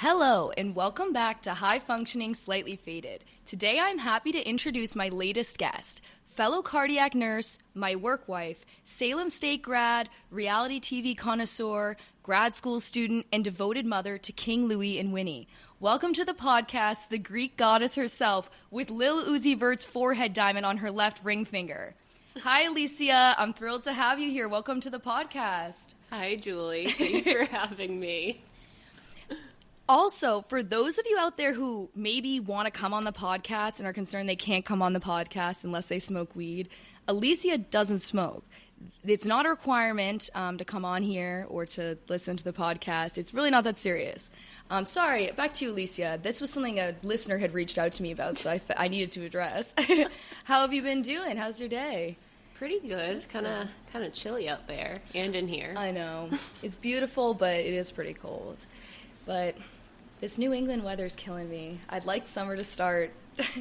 Hello, and welcome back to High Functioning Slightly Faded. Today I'm happy to introduce my latest guest, fellow cardiac nurse, my work wife, Salem State grad, reality TV connoisseur, grad school student, and devoted mother to King Louis and Winnie. Welcome to the podcast, the Greek goddess herself, with Lil Uzi Vert's forehead diamond on her left ring finger. Hi, Alicia. I'm thrilled to have you here. Welcome to the podcast. Hi, Julie. Thanks for having me. Also, for those of you out there who maybe want to come on the podcast and are concerned they can't come on the podcast unless they smoke weed, Alicia doesn't smoke. It's not a requirement to come on here or to listen to the podcast. It's really not that serious. Sorry, back to you, Alicia. This was something a listener had reached out to me about, so I needed to address. How have you been doing? How's your day? Pretty good. It's kind of chilly out there and in here. I know. It's beautiful, but it is pretty cold. But this New England weather's killing me. I'd like summer to start.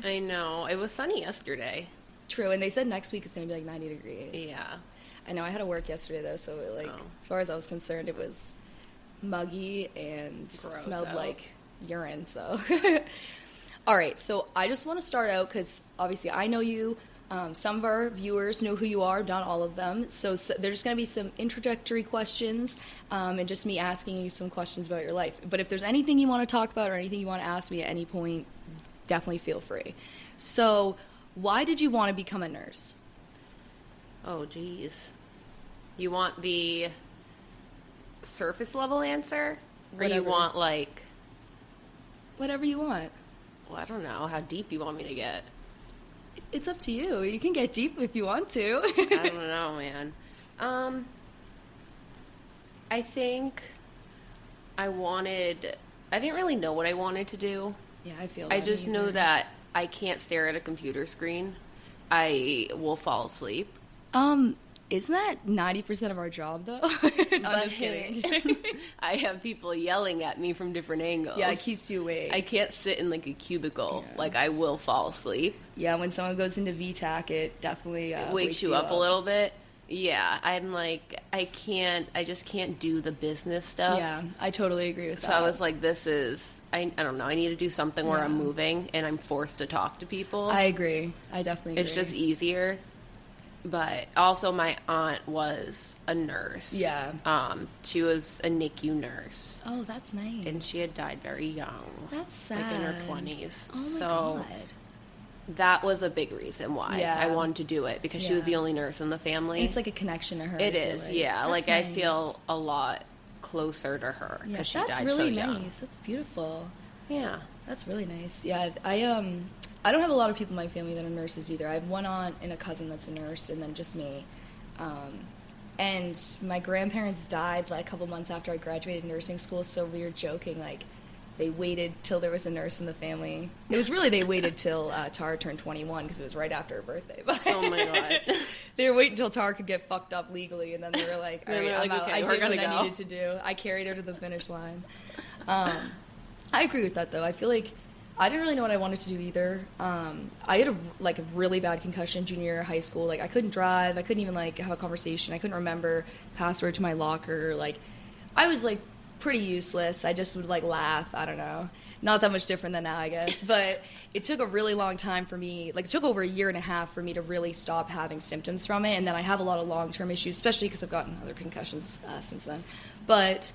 I know. It was sunny yesterday. True, and they said next week it's going to be like 90 degrees. Yeah. I know. I had to work yesterday, though, so as far as I was concerned, it was muggy and gross smelled out. like urine, so. All right, so I just want to start out because obviously I know you. Some of our viewers know who you are, not all of them. So there's going to be some introductory questions and just me asking you some questions about your life. But if there's anything you want to talk about or anything you want to ask me at any point, definitely feel free. So why did you want to become a nurse? Oh, geez. You want the surface level answer? Whatever. Or you want, like... Whatever you want. Well, I don't know how deep you want me to get. It's up to you. You can get deep if you want to. I don't know, man. I think I didn't really know what I wanted to do. Yeah, I feel I that just either. know that I can't stare at a computer screen. I will fall asleep. Isn't that 90% of our job, though? I'm just kidding. I have people yelling at me from different angles. Yeah, it keeps you awake. I can't sit in, like, a cubicle. Yeah. Like, I will fall asleep. Yeah, when someone goes into VTAC, it definitely It wakes you up a little bit. Yeah, I'm like, I just can't do the business stuff. Yeah, I totally agree with that. So I was like, I don't know, I need to do something where I'm moving and I'm forced to talk to people. I agree. I definitely agree. It's just easier. But also my aunt was a nurse. Yeah. She was a NICU nurse. Oh, that's nice. And she had died very young. That's sad. Like in her 20s. Oh, my God. That was a big reason why I wanted to do it, because she was the only nurse in the family. And it's like a connection to her. It is, yeah. That's like, nice. I feel a lot closer to her because she died so young. That's really nice. That's beautiful. Yeah. That's really nice. Yeah, I don't have a lot of people in my family that are nurses either. I have one aunt and a cousin that's a nurse, and then just me. And my grandparents died like a couple months after I graduated nursing school, so we were joking, like, they waited till there was a nurse in the family. It was really, they waited till Tara turned 21, because it was right after her birthday. But Oh, my God. they were waiting until Tara could get fucked up legally, and then they were like, all right, I'm out. Okay, I did what I needed to do. I carried her to the finish line. I agree with that, though. I feel like I didn't really know what I wanted to do either. I had a really bad concussion junior year of high school. Like, I couldn't drive. I couldn't even, like, have a conversation. I couldn't remember password to my locker. Like, I was, like, pretty useless. I just would, like, laugh. I don't know. Not that much different than now, I guess. But it took a really long time for me. Like, it took over a year and a half for me to really stop having symptoms from it. And then I have a lot of long-term issues, especially because I've gotten other concussions since then. But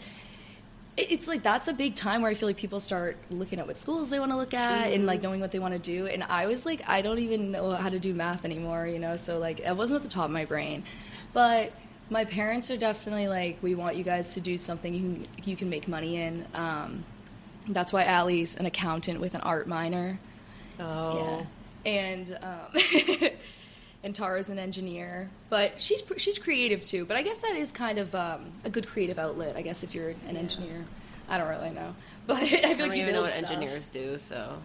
it's like, that's a big time where I feel like people start looking at what schools they want to look at and, like, knowing what they want to do. And I was like, I don't even know how to do math anymore, you know? So, like, it wasn't at the top of my brain. But my parents are definitely like, we want you guys to do something you can make money in. That's why Allie's an accountant with an art minor. Oh. Yeah. And and Tara's an engineer, but she's creative too. But I guess that is kind of a good creative outlet, I guess, if you're an engineer. I don't really know, but I feel I like don't you even know build what stuff. engineers do, so.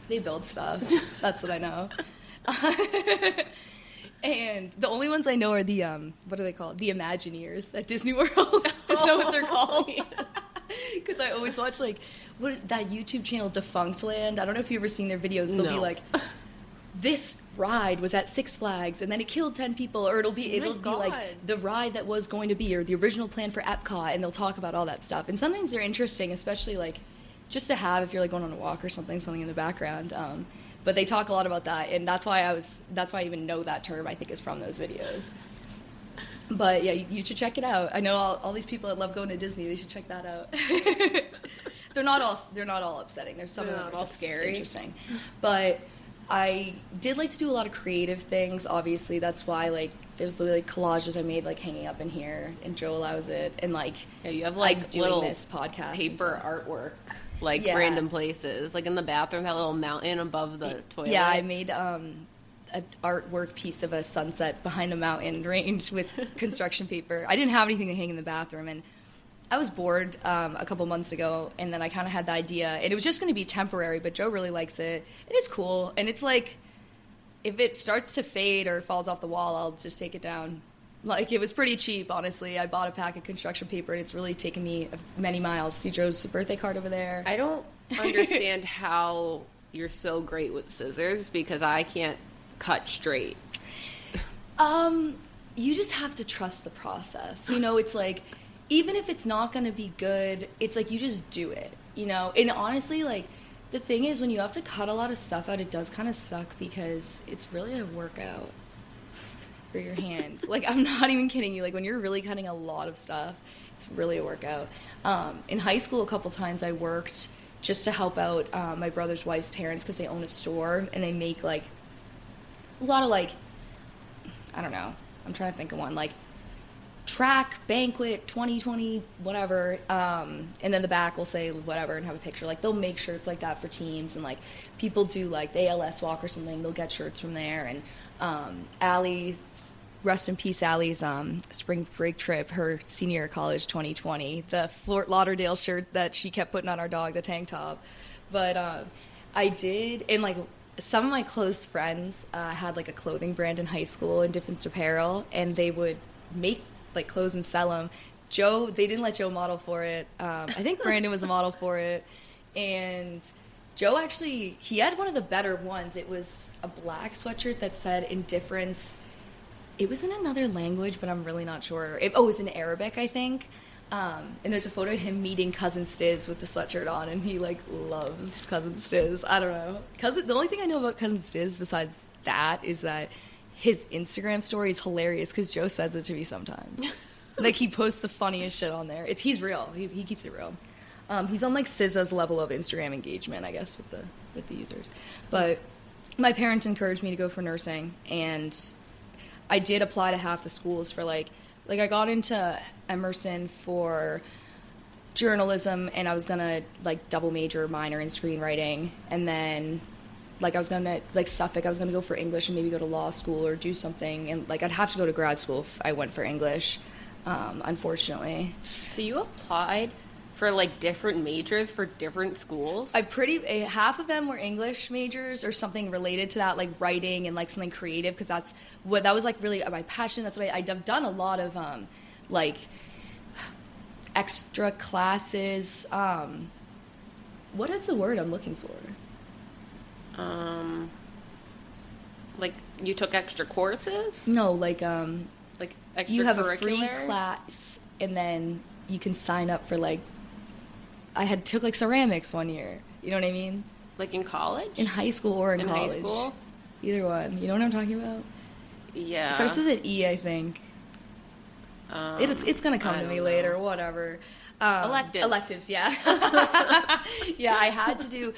They build stuff. That's what I know. And the only ones I know are the what are they called? The Imagineers at Disney World. Is that what they're called? Because I always watch, like, what is that YouTube channel, Defunctland? I don't know if you've ever seen their videos. They'll be like, this ride was at Six Flags and then it killed 10 people, or it'll be like the ride that was going to be, or the original plan for Epcot, and they'll talk about all that stuff. And sometimes they're interesting, especially like just to have if you're like going on a walk or something in the background. But they talk a lot about that, and that's why I even know that term. I think is from those videos. But yeah, you should check it out. I know all these people that love going to Disney. They should check that out. They're not all upsetting. There's some of them not are all just scary. Interesting. But I did like to do a lot of creative things. Obviously, that's why like there's the like collages I made like hanging up in here, and Joe allows it, and like you have like doing little this podcast paper artwork, like random places, like in the bathroom, that little mountain above the toilet. Yeah, I made an artwork piece of a sunset behind a mountain range with construction paper. I didn't have anything to hang in the bathroom, and I was bored a couple months ago, and then I kind of had the idea, and it was just going to be temporary, but Joe really likes it, and it's cool, and it's like, if it starts to fade or falls off the wall, I'll just take it down. Like, it was pretty cheap, honestly. I bought a pack of construction paper, and it's really taken me many miles. See Joe's birthday card over there? I don't understand how you're so great with scissors, because I can't cut straight. You just have to trust the process. You know, it's like, even if it's not going to be good, it's like you just do it, you know? And honestly, like, the thing is, when you have to cut a lot of stuff out, it does kind of suck because it's really a workout for your hand. Like, I'm not even kidding you. Like, when you're really cutting a lot of stuff, it's really a workout. In high school, a couple times I worked just to help out my brother's wife's parents because they own a store, and they make, like, a lot of, like, I don't know. I'm trying to think of one. Like, track, banquet, 2020, whatever, and then the back will say whatever and have a picture. Like, they'll make shirts like that for teams, and like people do like the ALS walk or something, they'll get shirts from there. And Allie, rest in peace, Allie's spring break trip, her senior year of college 2020, the Fort Lauderdale shirt that she kept putting on our dog, the tank top. But I did, and like some of my close friends had like a clothing brand in high school in Difference Apparel, and they would make like clothes and sell them. Joe, they didn't let Joe model for it. I think Brandon was a model for it. And Joe actually, he had one of the better ones. It was a black sweatshirt that said indifference. It was in another language, but I'm really not sure. It was in Arabic, I think. And there's a photo of him meeting Cousin Stiz with the sweatshirt on, and he like loves Cousin Stiz. I don't know. The only thing I know about Cousin Stiz besides that is that his Instagram story is hilarious because Joe sends it to me sometimes. Like, he posts the funniest shit on there. He's real. He keeps it real. He's on like SZA's level of Instagram engagement, I guess, with the users. But my parents encouraged me to go for nursing, and I did apply to half the schools for like I got into Emerson for journalism, and I was gonna like double major minor in screenwriting, and then like I was gonna, like Suffolk, I was gonna go for English and maybe go to law school or do something, and like I'd have to go to grad school if I went for English, unfortunately. So you applied for like different majors for different schools? Half of them were English majors or something related to that, like writing and like something creative, because that was like really my passion. That's what I've done a lot of like extra classes. What is the word I'm looking for? Like you took extra courses? No, like extra you have a free class, and then you can sign up for like, I took like ceramics one year. You know what I mean? Like in college? In high school or in college. High school? Either one. You know what I'm talking about? Yeah. It starts with an E, I think. It's gonna come to me later. Whatever. Electives, yeah. Yeah, I had to do,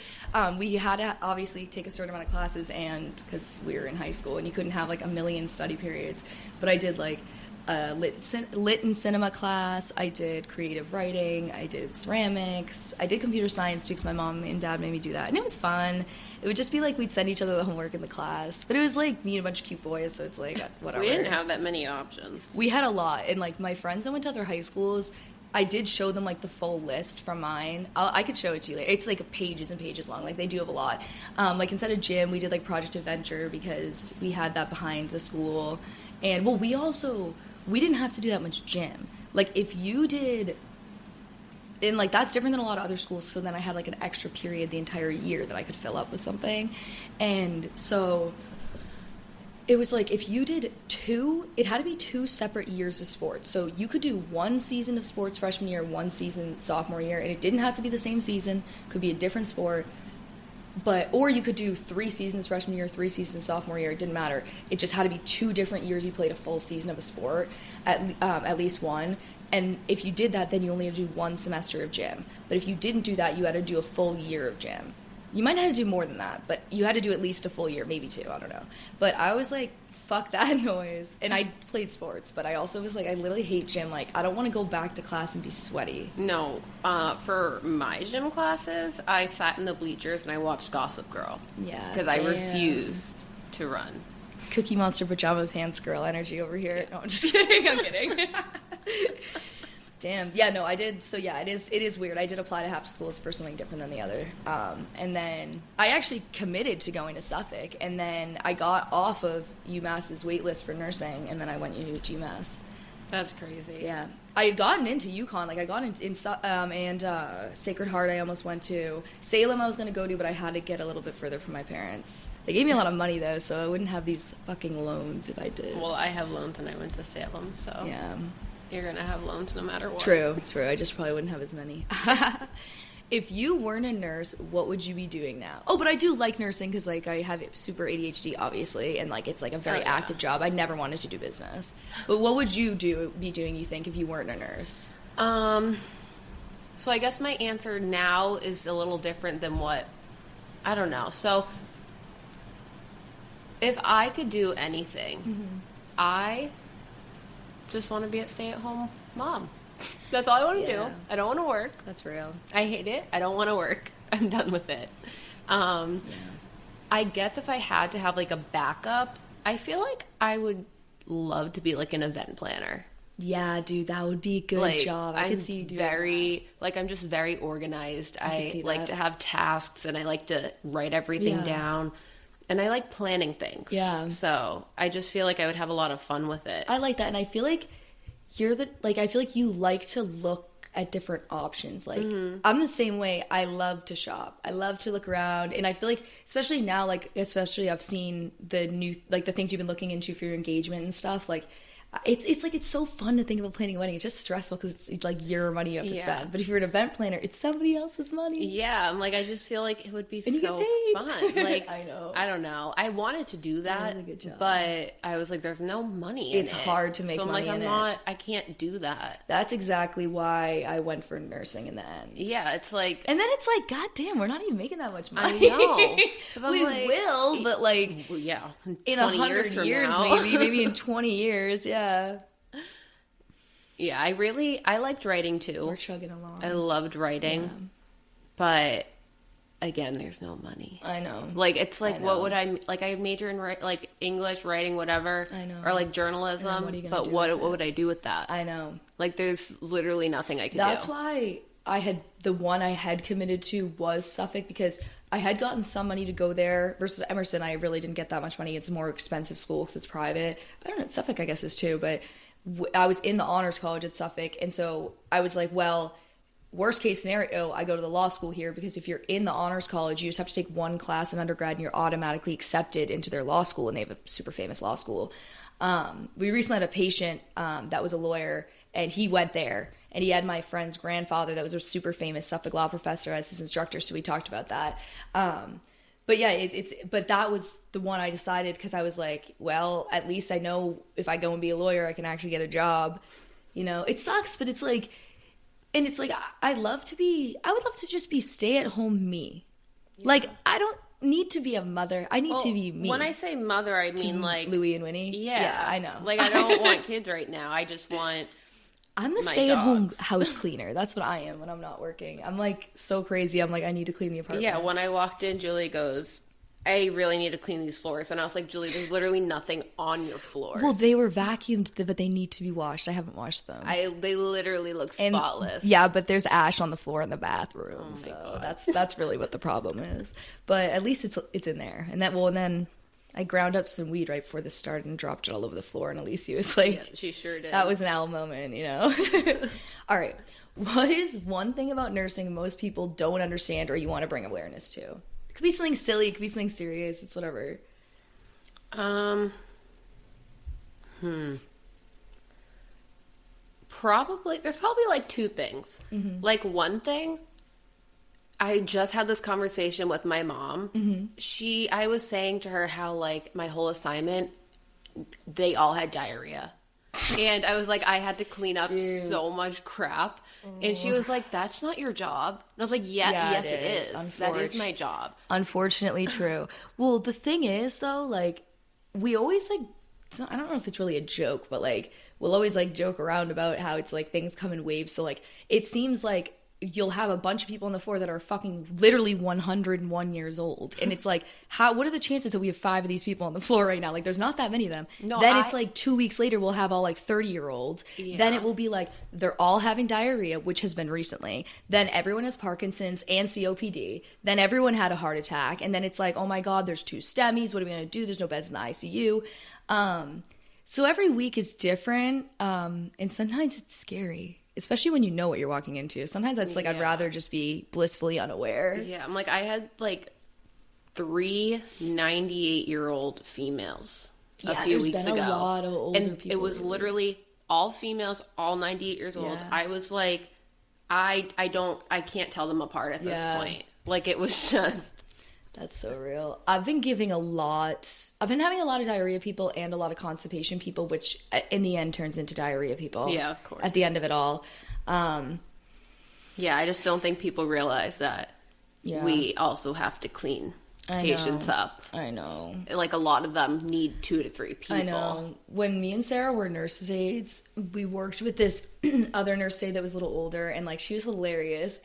we had to obviously take a certain amount of classes, and because we were in high school and you couldn't have like a million study periods, but I did like lit and cinema class, I did creative writing, I did ceramics, I did computer science too because my mom and dad made me do that, and it was fun. It would just be like we'd send each other the homework in the class, but it was like me and a bunch of cute boys, so it's like whatever. We didn't have that many options. We had a lot, and like my friends that went to other high schools, I did show them, like, the full list from mine. I could show it to you later. It's, like, pages and pages long. Like, they do have a lot. Like, instead of gym, we did, like, Project Adventure because we had that behind the school. And, well, we didn't have to do that much gym. Like, if you did, and, like, that's different than a lot of other schools. So then I had, like, an extra period the entire year that I could fill up with something. And so it was like if you did it had to be 2 separate years of sports. So you could do 1 season of sports freshman year, 1 season sophomore year, and it didn't have to be the same season. Could be a different sport. Or you could do 3 seasons freshman year, 3 seasons sophomore year. It didn't matter. It just had to be 2 different years you played a full season of a sport, at least one. And if you did that, then you only had to do 1 semester of gym. But if you didn't do that, you had to do a full year of gym. You might have to do more than that, but you had to do at least a full year, maybe 2, I don't know. But I was like, fuck that noise. And I played sports, but I also was like, I literally hate gym. Like, I don't want to go back to class and be sweaty. No, for my gym classes, I sat in the bleachers and I watched Gossip Girl. Yeah, because I refused to run. Cookie Monster pajama pants girl energy over here. No, I'm just kidding. I'm kidding. Damn. Yeah, no, I did. So, yeah, it is weird. I did apply to half schools for something different than the other. And then I actually committed to going to Suffolk. And then I got off of UMass's wait list for nursing. And then I went to UMass. That's crazy. Yeah. I had gotten into UConn. Like, I got in Sacred Heart I almost went to. Salem I was going to go to, but I had to get a little bit further from my parents. They gave me a lot of money, though, so I wouldn't have these fucking loans if I did. Well, I have loans and I went to Salem, so... Yeah. You're going to have loans no matter what. True. I just probably wouldn't have as many. If you weren't a nurse, what would you be doing now? Oh, but I do like nursing because, like, I have super ADHD, obviously, and, like, it's, like, a very active job. I never wanted to do business. But what would you be doing, you think, if you weren't a nurse? So I guess my answer now is a little different than what... I don't know. So, if I could do anything, I just want to be a stay-at-home mom. That's all I want to do. I don't want to work. That's real. I hate it. I don't want to work. I'm done with it. I guess if I had to have, like, a backup, I feel like I would love to be, like, an event planner. Yeah, dude, that would be a good job. I could see you doing that. Like, I'm just very organized. I like to have tasks, and I like to write everything down. And I like planning things. Yeah. So I just feel like I would have a lot of fun with it. I like that. And I feel like I feel like you like to look at different options. Like, I'm the same way. I love to shop. I love to look around. And I feel like, especially now, like, I've seen the new, like, the things you've been looking into for your engagement and stuff. Like, it's like, it's so fun to think about planning a wedding. It's just stressful because it's like your money you have to spend. But if you're an event planner, it's somebody else's money. Yeah, I'm like, I just feel like it would be so fun. Like, I know. I don't know. I wanted to do that, a good job. But I was like, there's no money in it. It's hard to make money in it. I can't do that. That's exactly why I went for nursing in the end. Yeah, it's like... And then it's like, God damn, we're not even making that much money. I know. We will, but like... Yeah. In 100 years maybe in 20 years, yeah. Yeah, I liked writing too. We're chugging along. I loved writing, but again, there's no money. I know. Like, it's like, what would I major in like English, writing, whatever. I know. Or like journalism. But what would I do with that? I know. Like, there's literally nothing I could do. That's why the one I had committed to was Suffolk, because I had gotten some money to go there versus Emerson. I really didn't get that much money. It's a more expensive school because it's private. I don't know. Suffolk, I guess, is too. But I was in the honors college at Suffolk. And so I was like, well, worst case scenario, I go to the law school here, because if you're in the honors college, you just have to take one class in undergrad and you're automatically accepted into their law school. And they have a super famous law school. We recently had a patient that was a lawyer, and he went there. And he had my friend's grandfather that was a super famous Suffolk law professor as his instructor, so we talked about that. But yeah, but that was the one I decided, because I was like, well, at least I know if I go and be a lawyer, I can actually get a job. You know, it sucks, but it's like, and it's like, I would love to just be stay-at-home me. Yeah. Like, I don't need to be a mother. I need to be me. When I say mother, I mean like Louie and Winnie. Yeah, I know. Like, I don't want kids right now. I just want... I'm the stay-at-home house cleaner. That's what I am when I'm not working. I'm like so crazy. I'm like, I need to clean the apartment. Yeah, when I walked in, Julie goes, I really need to clean these floors. And I was like, Julie, there's literally nothing on your floors. Well, they were vacuumed, but they need to be washed. I haven't washed them. They literally look spotless. Yeah, but there's ash on the floor in the bathroom. So that's really what the problem is. But at least it's in there. And then I ground up some weed right before this started and dropped it all over the floor, and Alicia was like... Yeah, she sure did. That was an Al moment, you know? All right. What is one thing about nursing most people don't understand or you want to bring awareness to? It could be something silly. It could be something serious. It's whatever. There's probably like two things. Mm-hmm. Like one thing, I just had this conversation with my mom. Mm-hmm. I was saying to her how like my whole assignment, they all had diarrhea. And I was like, I had to clean up so much crap. And she was like, that's not your job. And I was like, yes, it is. That is my job. Unfortunately true. Well, the thing is, though, like, we always, like, I don't know if it's really a joke, but, like, we'll always, like, joke around about how it's, like, things come in waves. So, like, it seems like you'll have a bunch of people on the floor that are fucking literally 101 years old. And it's like, what are the chances that we have 5 of these people on the floor right now? Like, there's not that many of them. No, it's like 2 weeks later, we'll have all like 30-year-olds. Yeah. Then it will be like, they're all having diarrhea, which has been recently. Then everyone has Parkinson's and COPD. Then everyone had a heart attack. And then it's like, oh my God, there's 2 STEMIs. What are we going to do? There's no beds in the ICU. So every week is different. And sometimes it's scary. Especially when you know what you're walking into. Sometimes it's like, I'd rather just be blissfully unaware. Yeah, I'm like, I had like 3 98-year-old females a few weeks ago. A lot of older and people. It was literally all females, all 98 years old. I was like, I can't tell them apart at this point. Like, it was just... That's so real. I've been having a lot of diarrhea people and a lot of constipation people, which in the end turns into diarrhea people. Yeah, of course. At the end of it all. Yeah, I just don't think people realize that we also have to clean patients up. I know. Like, a lot of them need 2 to 3 people. I know. When me and Sarah were nurses' aides, we worked with this other nurse aide that was a little older, and like, she was hilarious.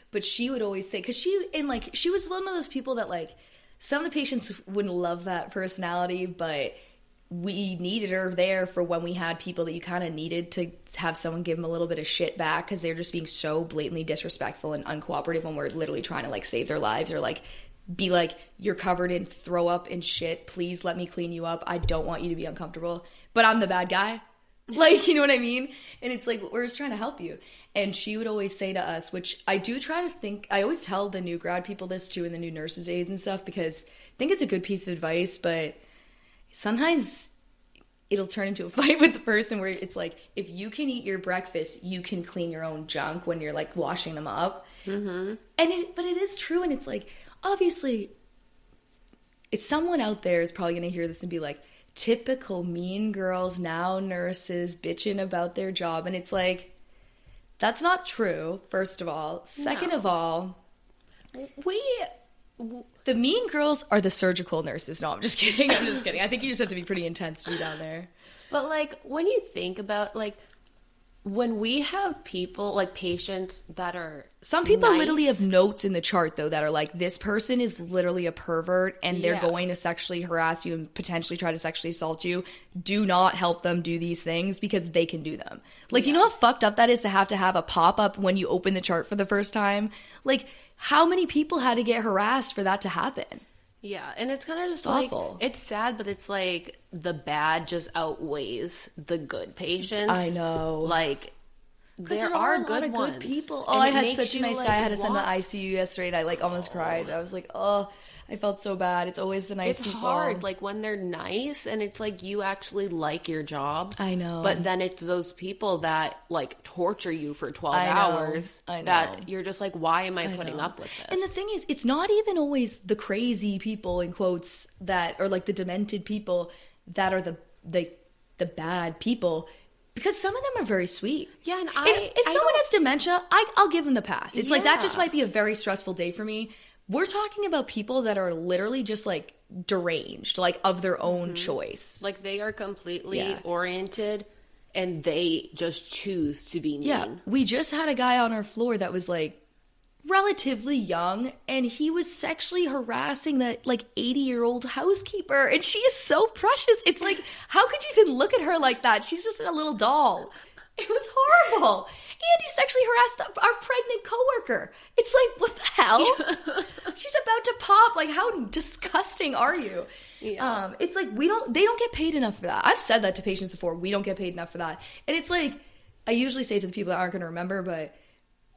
But she would always say, because she was one of those people that, like, some of the patients wouldn't love that personality, but we needed her there for when we had people that you kind of needed to have someone give them a little bit of shit back because they're just being so blatantly disrespectful and uncooperative when we're literally trying to, like, save their lives or, like, be like, you're covered in throw up and shit. Please let me clean you up. I don't want you to be uncomfortable. But I'm the bad guy. Like, you know what I mean? And it's like, we're just trying to help you. And she would always say to us, which I do try to think, I always tell the new grad people this too, and the new nurses' aides and stuff, because I think it's a good piece of advice, but sometimes it'll turn into a fight with the person where it's like, if you can eat your breakfast, you can clean your own junk when you're, like, washing them up. Mm-hmm. But it is true, and it's like, obviously, if someone out there is probably going to hear this and be like, typical mean girls, now nurses, bitching about their job. And it's like, that's not true, first of all. Second of all, the mean girls are the surgical nurses. No, I'm just kidding. I'm just kidding. I think you just have to be pretty intense to be down there. But, like, when you think about, like, when we have people, like, patients that are some people literally have notes in the chart, though, that are like, this person is literally a pervert and they're going to sexually harass you and potentially try to sexually assault you. Do not help them do these things because they can do them. Like, you know how fucked up that is to have a pop-up when you open the chart for the first time? Like, how many people had to get harassed for that to happen? Yeah, and it's kind of just like, awful. It's sad, but it's like the bad just outweighs the good patients. I know. Like, there are a lot of good people. Oh, I had such a nice guy I had to send to the ICU yesterday, and I, like, almost cried. I was like, oh, I felt so bad. It's always the nice people. It's hard, like, when they're nice, and it's like you actually like your job. I know. But then it's those people that, like, torture you for 12 hours. I know. That you're just like, why am I putting up with this? And the thing is, it's not even always the crazy people, in quotes, that are, like, the demented people that are the bad people. Because some of them are very sweet. Yeah, and if someone has dementia, I'll give them the pass. It's like, that just might be a very stressful day for me. We're talking about people that are literally just, like, deranged, like, of their own choice. Like, they are completely oriented, and they just choose to be mean. Yeah, we just had a guy on our floor that was, like, relatively young, and he was sexually harassing the, like, 80-year-old housekeeper, and she is so precious. It's like, how could you even look at her like that? She's just a little doll. It was horrible. And he sexually harassed our pregnant coworker. It's like, what the hell? She's about to pop. Like, how disgusting are you? Yeah. It's like, they don't get paid enough for that. I've said that to patients before. We don't get paid enough for that. And it's like, I usually say to the people that aren't going to remember, but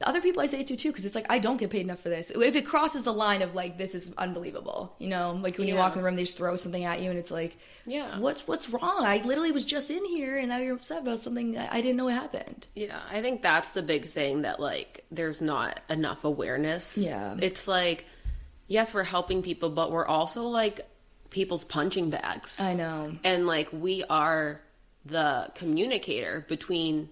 the other people I say it to too, because it's like, I don't get paid enough for this. If it crosses the line of like, this is unbelievable, you know, like when you walk in the room, they just throw something at you and it's like, what's wrong? I literally was just in here and now you're upset about something that I didn't know what happened. Yeah, I think that's the big thing, that like there's not enough awareness. Yeah. It's like, yes, we're helping people, but we're also like people's punching bags. I know. And like we are the communicator between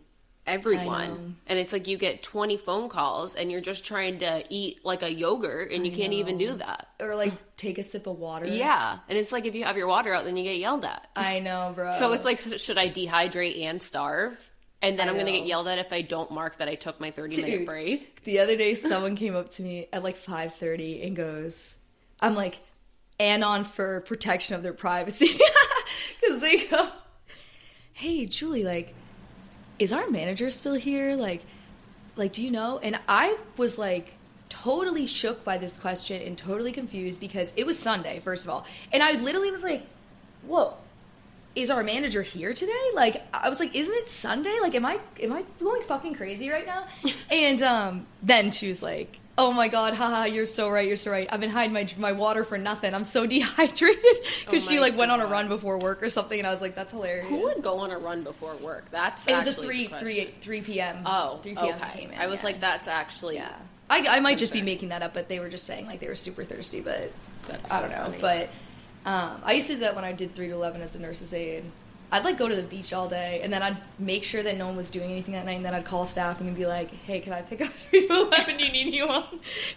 everyone, and it's like you get 20 phone calls and you're just trying to eat like a yogurt and you can't even do that, or like take a sip of water. And it's like if you have your water out, then you get yelled at. I know, bro. So it's like, should I dehydrate and starve, and then I'm gonna get yelled at if I don't mark that I took my 30-minute break? The other day someone came up to me at like 5:30 and goes, I'm like, anon for protection of their privacy, because they go, hey Julie, like, is our manager still here? Like, do you know? And I was like totally shook by this question and totally confused, because it was Sunday, first of all. And I literally was like, whoa, is our manager here today? Like, I was like, isn't it Sunday? Like, am I going fucking crazy right now? And then she was like, oh my God, haha, you're so right. I've been hiding my water for nothing. I'm so dehydrated. Because she like went on a run before work or something, and I was like, that's hilarious. Who would go on a run before work? It was a 3 p.m. Oh, 3 p.m. okay. Came in, I was like, that's actually... Yeah. I might just be making that up, but they were just saying like they were super thirsty, but I don't know. Funny. But I used to do that when I did 3 to 11 as a nurse's aide. I'd like go to the beach all day, and then I'd make sure that no one was doing anything that night, and then I'd call staff and be like, hey, can I pick up 3 to 11? Do you need anyone?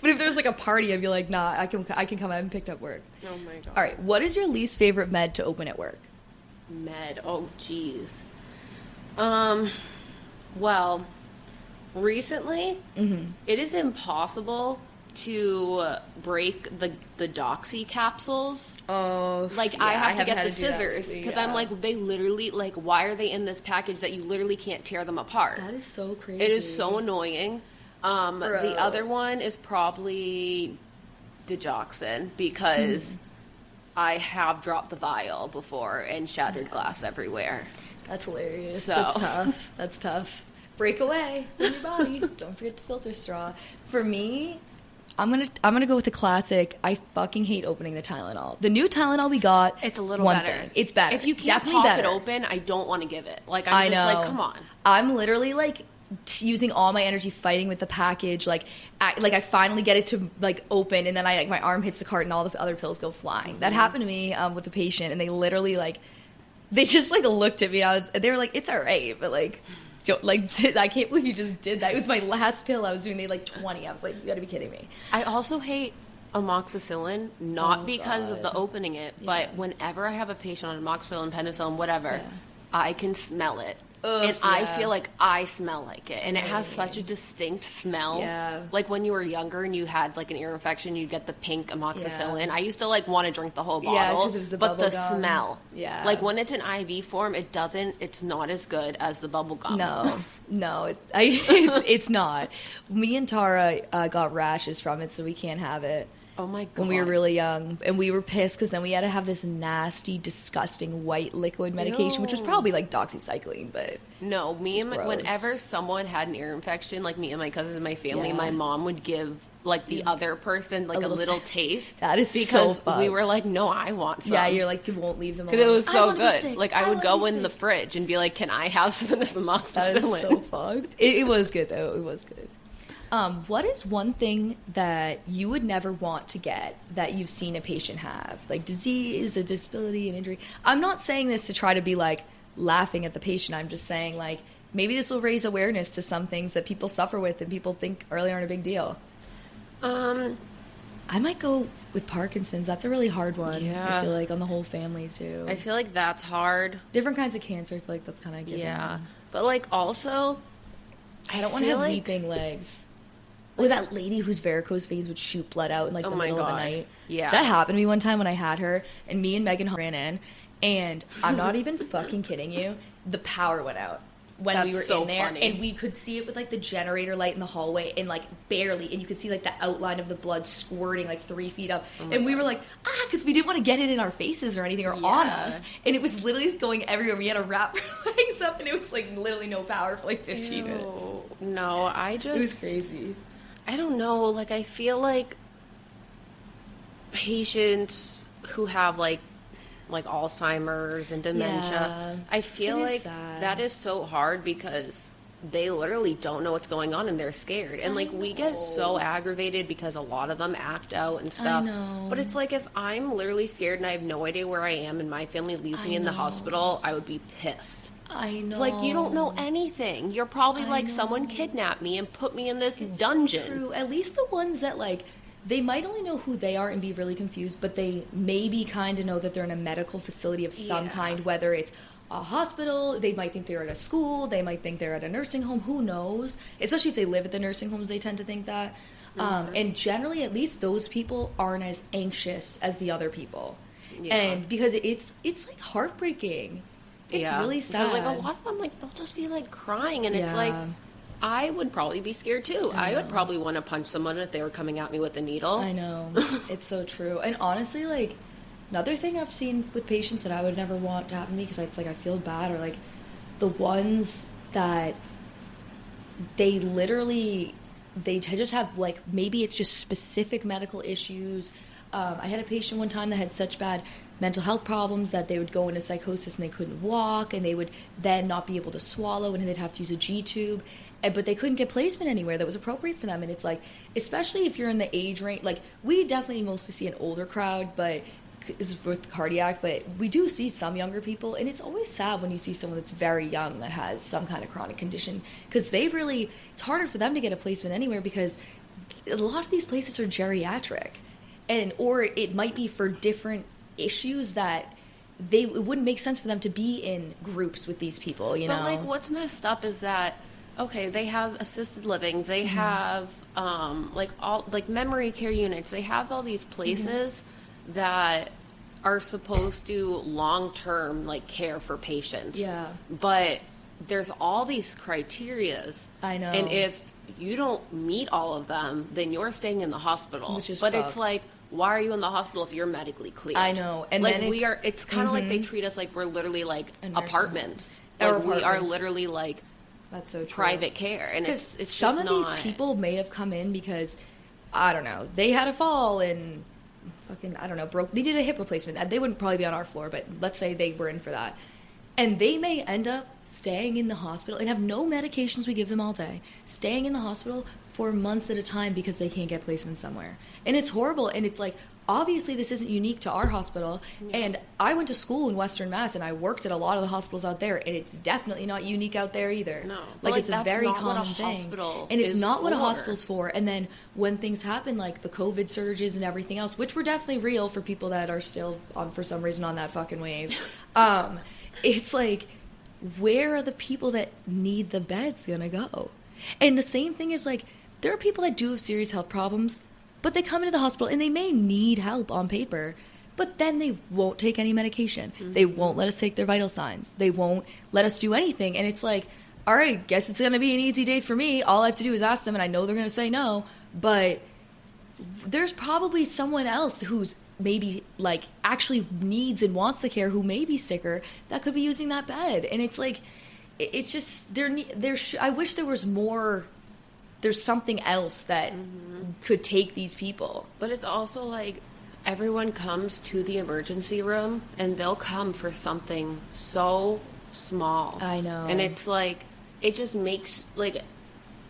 But if there's like a party, I'd be like, nah, I can come. I haven't picked up work. Oh my God. All right, what is your least favorite med to open at work? Med? Oh, jeez. Well, recently, it is impossible to break the doxy capsules. Oh, like I have to get the scissors, because I'm like, they literally, like, why are they in this package that you literally can't tear them apart? That is so crazy. It is so annoying. The other one is probably digoxin, because I have dropped the vial before and shattered glass everywhere. That's hilarious. So. That's tough. Break away from your body. Don't forget the filter straw. For me, I'm gonna go with the classic. I fucking hate opening the Tylenol. The new Tylenol we got, it's a little better. Thing. It's better. If you can't pop it open, I don't want to give it. Like, I'm just like, come on. I'm literally like using all my energy fighting with the package. Like I finally get it to like open, and then my arm hits the cart, and all the other pills go flying. That happened to me with a patient, and they literally like, they just like looked at me. They were like, it's all right, but like. I can't believe you just did that. It was my last pill I was doing. They had like 20. I was like, you gotta be kidding me. I also hate amoxicillin, not because of the opening it, but whenever I have a patient on amoxicillin, penicillin, whatever, I can smell it. And I feel like I smell like it. And it has such a distinct smell. Yeah. Like when you were younger and you had like an ear infection, you'd get the pink amoxicillin. I used to like want to drink the whole bottle. Yeah, because it was the bubble gum. Smell. Yeah. Like when it's an IV form, it's not as good as the bubble gum. No, it's not. Me and Tara got rashes from it, so we can't have it. Oh my God. When we were really young, and we were pissed because then we had to have this nasty, disgusting white liquid medication, which was probably like doxycycline, but no, whenever someone had an ear infection, like me and my cousins and my family, my mom would give like the other person like a little taste. That is because so fucked. We were like, no, I want some. Yeah, you're like, you won't leave them alone. Because it was so good. Like I would go in the fridge and be like, can I have some of this amoxicillin? That is so fucked. It was good though. It was good. What is one thing that you would never want to get that you've seen a patient have? Like disease, a disability, an injury. I'm not saying this to try to be like laughing at the patient. I'm just saying like maybe this will raise awareness to some things that people suffer with and people think early aren't a big deal. I might go with Parkinson's. That's a really hard one. Yeah. I feel like on the whole family too. I feel like that's hard. Different kinds of cancer. I feel like that's kind of given. Yeah. But like also, I don't want to have weeping legs. Or that lady whose varicose veins would shoot blood out in like the middle of the night. Yeah. That happened to me one time when I had her, and me and Megan ran in, and I'm not even fucking kidding you, the power went out. when we were so in there, funny. and we could see it with like the generator light in the hallway, and like barely, and you could see like the outline of the blood squirting like 3 feet up, and we were like, because we didn't want to get it in our faces or anything or on us, and it was literally just going everywhere. We had to wrap our legs up, and it was like literally no power for like 15 minutes. No, It was crazy. I don't know. Like, I feel like patients who have like Alzheimer's and dementia, I feel like sad. that is so hard because they literally don't know what's going on and they're scared. And like we get so aggravated because a lot of them act out and stuff. I know. But it's like if I'm literally scared and I have no idea where I am and my family leaves me in the hospital, I would be pissed. I know. Like, you don't know anything. You're probably like, someone kidnapped me and put me in this dungeon. So true. At least the ones that like, they might only know who they are and be really confused, but they maybe kind of know that they're in a medical facility of some kind, whether it's a hospital, they might think they're at a school, they might think they're at a nursing home, who knows? Especially if they live at the nursing homes, they tend to think that. And generally, at least those people aren't as anxious as the other people. Yeah. And because it's like heartbreaking. It's really sad. Because, like, a lot of them, like, they'll just be, like, crying, and it's like, I would probably be scared, too. I would probably want to punch someone if they were coming at me with a needle. I know. It's so true. And honestly, like, another thing I've seen with patients that I would never want to happen to me, because it's like I feel bad, or, like, the ones that they literally, they just have, like, maybe it's just specific medical issues. I had a patient one time that had such bad mental health problems that they would go into psychosis and they couldn't walk, and they would then not be able to swallow, and they'd have to use a G-tube, but they couldn't get placement anywhere that was appropriate for them. And it's like, especially if you're in the age range, like, we definitely mostly see an older crowd, but with cardiac, but we do see some younger people, and it's always sad when you see someone that's very young that has some kind of chronic condition, because it's harder for them to get a placement anywhere, because a lot of these places are geriatric, or it might be for different issues that it wouldn't make sense for them to be in groups with these people, you know? But, like, what's messed up is that, okay, they have assisted living, they have, like, memory care units, they have all these places that are supposed to long-term, like, care for patients. Yeah. But there's all these criterias. I know. And if you don't meet all of them, then you're staying in the hospital. Which is But fucked. It's like, why are you in the hospital if you're medically cleared? I know. And like, then it's kind of like they treat us like we're literally like apartments. Or Like, we are apartments. literally like That's so true. private care, and it's some just of these people may have come in because, I don't know, they had a fall and fucking, I don't know, they did a hip replacement. They wouldn't probably be on our floor, but let's say they were in for that. And they may end up staying in the hospital and have no medications we give them all day, staying in the hospital for months at a time because they can't get placement somewhere. And it's horrible. And it's like, obviously this isn't unique to our hospital. Yeah. And I went to school in Western Mass, and I worked at a lot of the hospitals out there, and it's definitely not unique out there either. No. Like, it's a very not common what a thing. Hospital and it's is not what a for. hospital's for. And then when things happen, like the COVID surges and everything else, which were definitely real for people that are still for some reason on that fucking wave, it's like, where are the people that need the beds gonna go? And the same thing is, like, there are people that do have serious health problems, but they come into the hospital and they may need help on paper, but then they won't take any medication. Mm-hmm. They won't let us take their vital signs. They won't let us do anything. And it's like, all right, guess it's going to be an easy day for me. All I have to do is ask them, and I know they're going to say no, but there's probably someone else who's maybe, like, actually needs and wants the care, who may be sicker, that could be using that bed. And it's like, it's just, I wish there was more. There's something else that could take these people. But it's also like, everyone comes to the emergency room and they'll come for something so small. I know. And it's like, it just makes, like,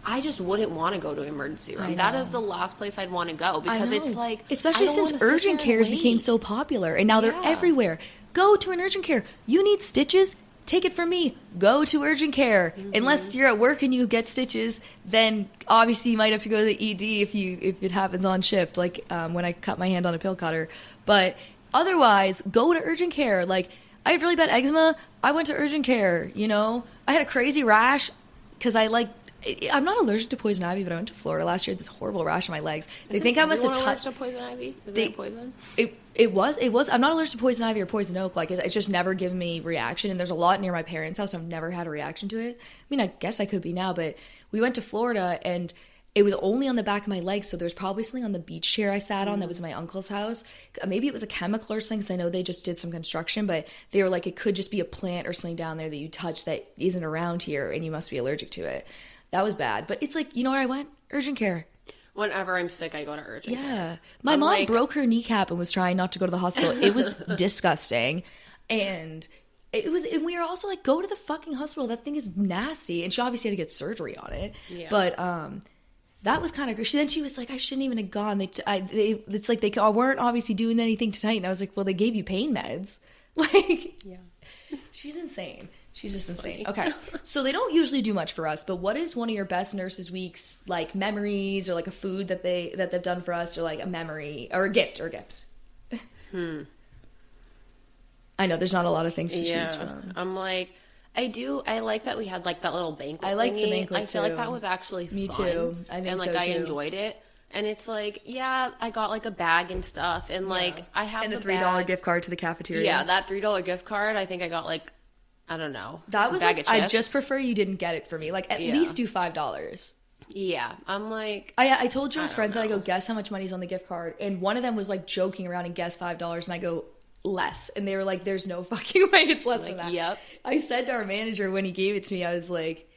I just wouldn't want to go to emergency room. That is the last place I'd want to go, because it's like, especially since urgent cares became so popular and now they're everywhere. Go to an urgent care. You need stitches? Take it from me. Go to urgent care. Mm-hmm. Unless you're at work and you get stitches, then obviously you might have to go to the ED if it happens on shift, like when I cut my hand on a pill cutter. But otherwise, go to urgent care. Like, I had really bad eczema. I went to urgent care, you know? I had a crazy rash because I, like, I'm not allergic to poison ivy, but I went to Florida last year with this horrible rash on my legs. They think I must have touched... allergic to poison ivy? Is it poison? It was. I'm not allergic to poison ivy or poison oak. Like, it's just never given me reaction. And there's a lot near my parents' house. I've never had a reaction to it. I mean, I guess I could be now, but we went to Florida and it was only on the back of my legs. So there's probably something on the beach chair I sat on that was my uncle's house. Maybe it was a chemical or something, because I know they just did some construction, but they were like, it could just be a plant or something down there that you touch that isn't around here and you must be allergic to it. That was bad. But it's like, you know where I went? Urgent care. Whenever I'm sick, I go to urgent care. Yeah. My mom broke her kneecap and was trying not to go to the hospital. It was disgusting. And and we were also like, go to the fucking hospital. That thing is nasty. And she obviously had to get surgery on it. Yeah. But that was kind of good. Then she was like, I shouldn't even have gone. It's like they weren't obviously doing anything tonight. And I was like, well, they gave you pain meds. Like, yeah. She's insane. She's just insane. Okay. So they don't usually do much for us, but what is one of your best nurses weeks, like memories or like a food that they've done for us, or like a memory or a gift I know there's not a lot of things to choose from. I'm like, I like that we had like that little banquet. I like the banquet I feel like that was actually fun. Me too. I think so too. I enjoyed it. And it's like, yeah, I got like a bag and stuff, and like I have the $3 gift card to the cafeteria. Yeah, that $3 gift card. I think I got like, I don't know. That was a bag of chips. I just prefer you didn't get it for me. Like, at least do $5. Yeah, I'm like... I told Joe's friends that I go, guess how much money's on the gift card. And one of them was like joking around and guess $5. And I go, less. And they were like, there's no fucking way it's less than that. Yep. I said to our manager when he gave it to me, I was like,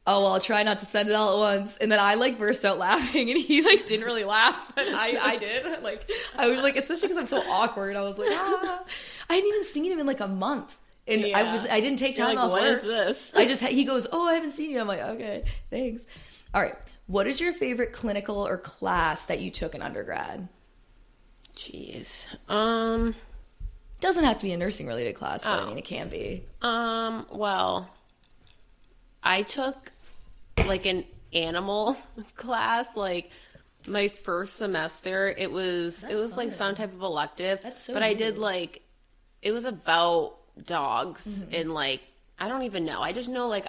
oh, well, I'll try not to spend it all at once. And then I like burst out laughing and he like didn't really laugh. And I did. Like, I was like, especially because I'm so awkward. I was like, ah. I hadn't even seen him in like a month. And I didn't take time off work. What is this? He goes, oh, I haven't seen you. I'm like, okay, thanks. All right. What is your favorite clinical or class that you took in undergrad? Jeez. Doesn't have to be a nursing related class, but I mean, it can be. Well, I took like an animal class, like my first semester. It was fun. Like some type of elective. That's so But weird. I did like, it was about dogs and like, I don't even know. I just know like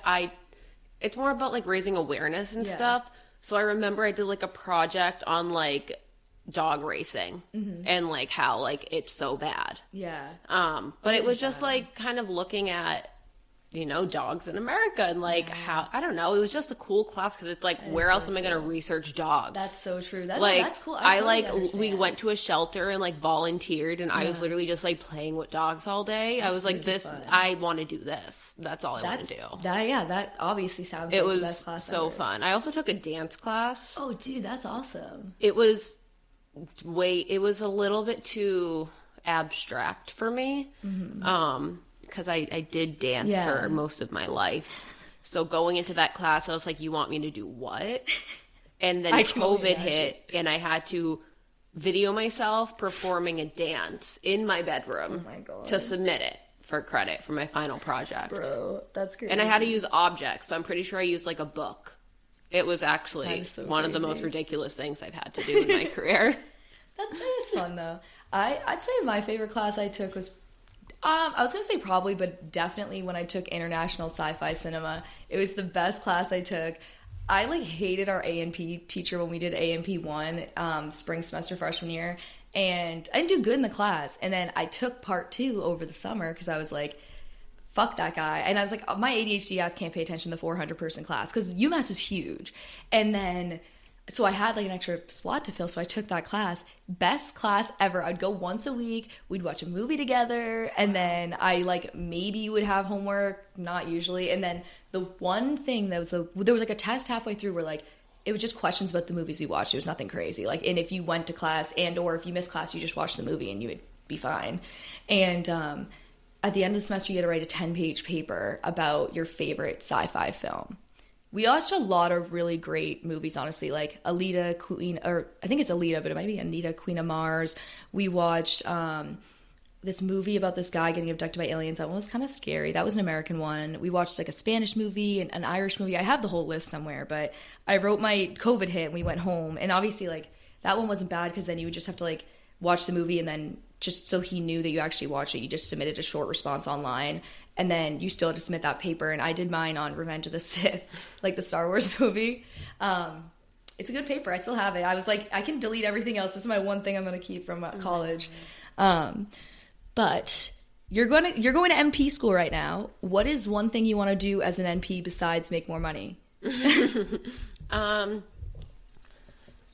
it's more about like raising awareness and stuff. So I remember I did like a project on like dog racing and like how like it's so bad. Yeah. But it was just like kind of looking at, you know, dogs in America and like how, I don't know, it was just a cool class because it's like, where else am I going to research dogs? That's so true. That's cool. We went to a shelter and like volunteered and I was literally just like playing with dogs all day. I was like, I want to do this. That's all I want to do. That obviously sounds like the best class so ever. Fun. I also took a dance class. Oh, dude, that's awesome. It was a little bit too abstract for me. Because I did dance for most of my life. So going into that class, I was like, you want me to do what? And then COVID hit, and I had to video myself performing a dance in my bedroom to submit it for credit for my final project. Bro, that's great. And I had to use objects, so I'm pretty sure I used like a book. It was actually one of the most ridiculous things I've had to do in my career. That is fun, though. I'd say my favorite class I took was... I was going to say probably, but definitely when I took international sci-fi cinema. It was the best class I took. I like hated our A&P teacher when we did A&P 1 spring semester freshman year, and I didn't do good in the class. And then I took part 2 over the summer because I was like, fuck that guy. And I was like, my ADHD ass can't pay attention to the 400-person class because UMass is huge. And then... So I had like an extra slot to fill, so I took that class. Best class ever. I'd go once a week. We'd watch a movie together, and then I like maybe would have homework, not usually. And then the one thing that was there was like a test halfway through where like it was just questions about the movies we watched. It was nothing crazy. Like, and if you went to class and or if you missed class, you just watched the movie and you would be fine. And at the end of the semester, you had to write a 10-page paper about your favorite sci-fi film. We watched a lot of really great movies, honestly, like Alita, Queen, or I think it's Alita, but it might be Anita, Queen of Mars. We watched this movie about this guy getting abducted by aliens. That one was kind of scary. That was an American one. We watched like a Spanish movie and an Irish movie. I have the whole list somewhere, but I wrote my COVID hit and we went home. And obviously, like, that one wasn't bad because then you would just have to like watch the movie and then just so he knew that you actually watched it, you just submitted a short response online. and then you still had to submit that paper. And I did mine on Revenge of the Sith, like the Star Wars movie. It's a good paper. I still have it. I was like, I can delete everything else. This is my one thing I'm going to keep from college. But you're going to NP school right now. What is one thing you want to do as an NP besides make more money?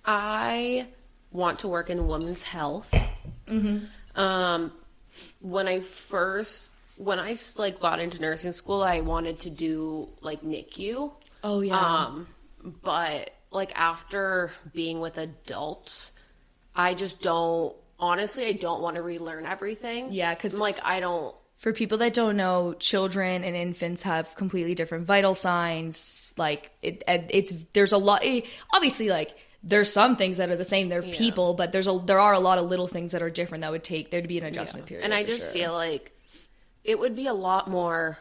I want to work in women's health. Mm-hmm. When I like got into nursing school, I wanted to do like NICU. Oh yeah. But like after being with adults, I just don't. Honestly, I don't want to relearn everything. Yeah, because like I don't. For people that don't know, children and infants have completely different vital signs. Like there's a lot. Obviously, like there's some things that are the same. They're people, but there are a lot of little things that are different that would take there to be an adjustment period. And I just feel like it would be a lot more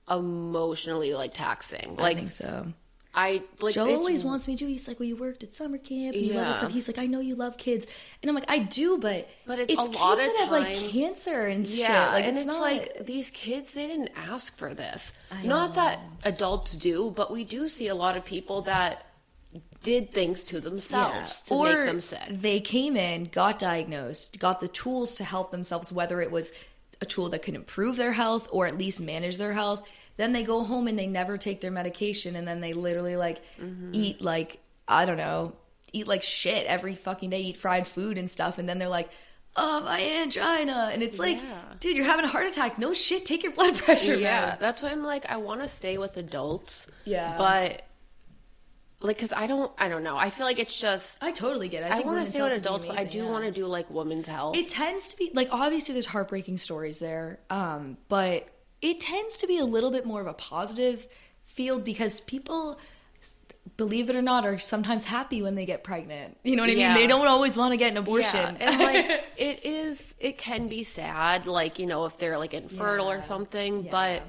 emotionally like taxing. I think so. Joe always wants me to. He's like, well, you worked at summer camp. And you love this stuff. He's like, I know you love kids. And I'm like, I do, but it's a lot of kids that have like cancer and shit. Like, and it's not like these kids, they didn't ask for this. Not that adults do, but we do see a lot of people that did things to themselves to make them sick. They came in, got diagnosed, got the tools to help themselves, whether it was a tool that could improve their health or at least manage their health. Then they go home and they never take their medication, and then they literally like eat like, I don't know, eat like shit every fucking day, eat fried food and stuff, and then they're like, oh, my angina. And it's like, dude, you're having a heart attack. No shit, take your blood pressure meds. That's why I'm like, I want to stay with adults. Yeah. But like, because I don't know. I feel like it's just... I totally get it. I want to stay with adults, but I do want to do, like, women's health. It tends to be... Like, obviously, there's heartbreaking stories there. But it tends to be a little bit more of a positive field because people, believe it or not, are sometimes happy when they get pregnant. You know what I mean? They don't always want to get an abortion. Yeah. And, like, it can be sad, like, you know, if they're, like, infertile or something. But...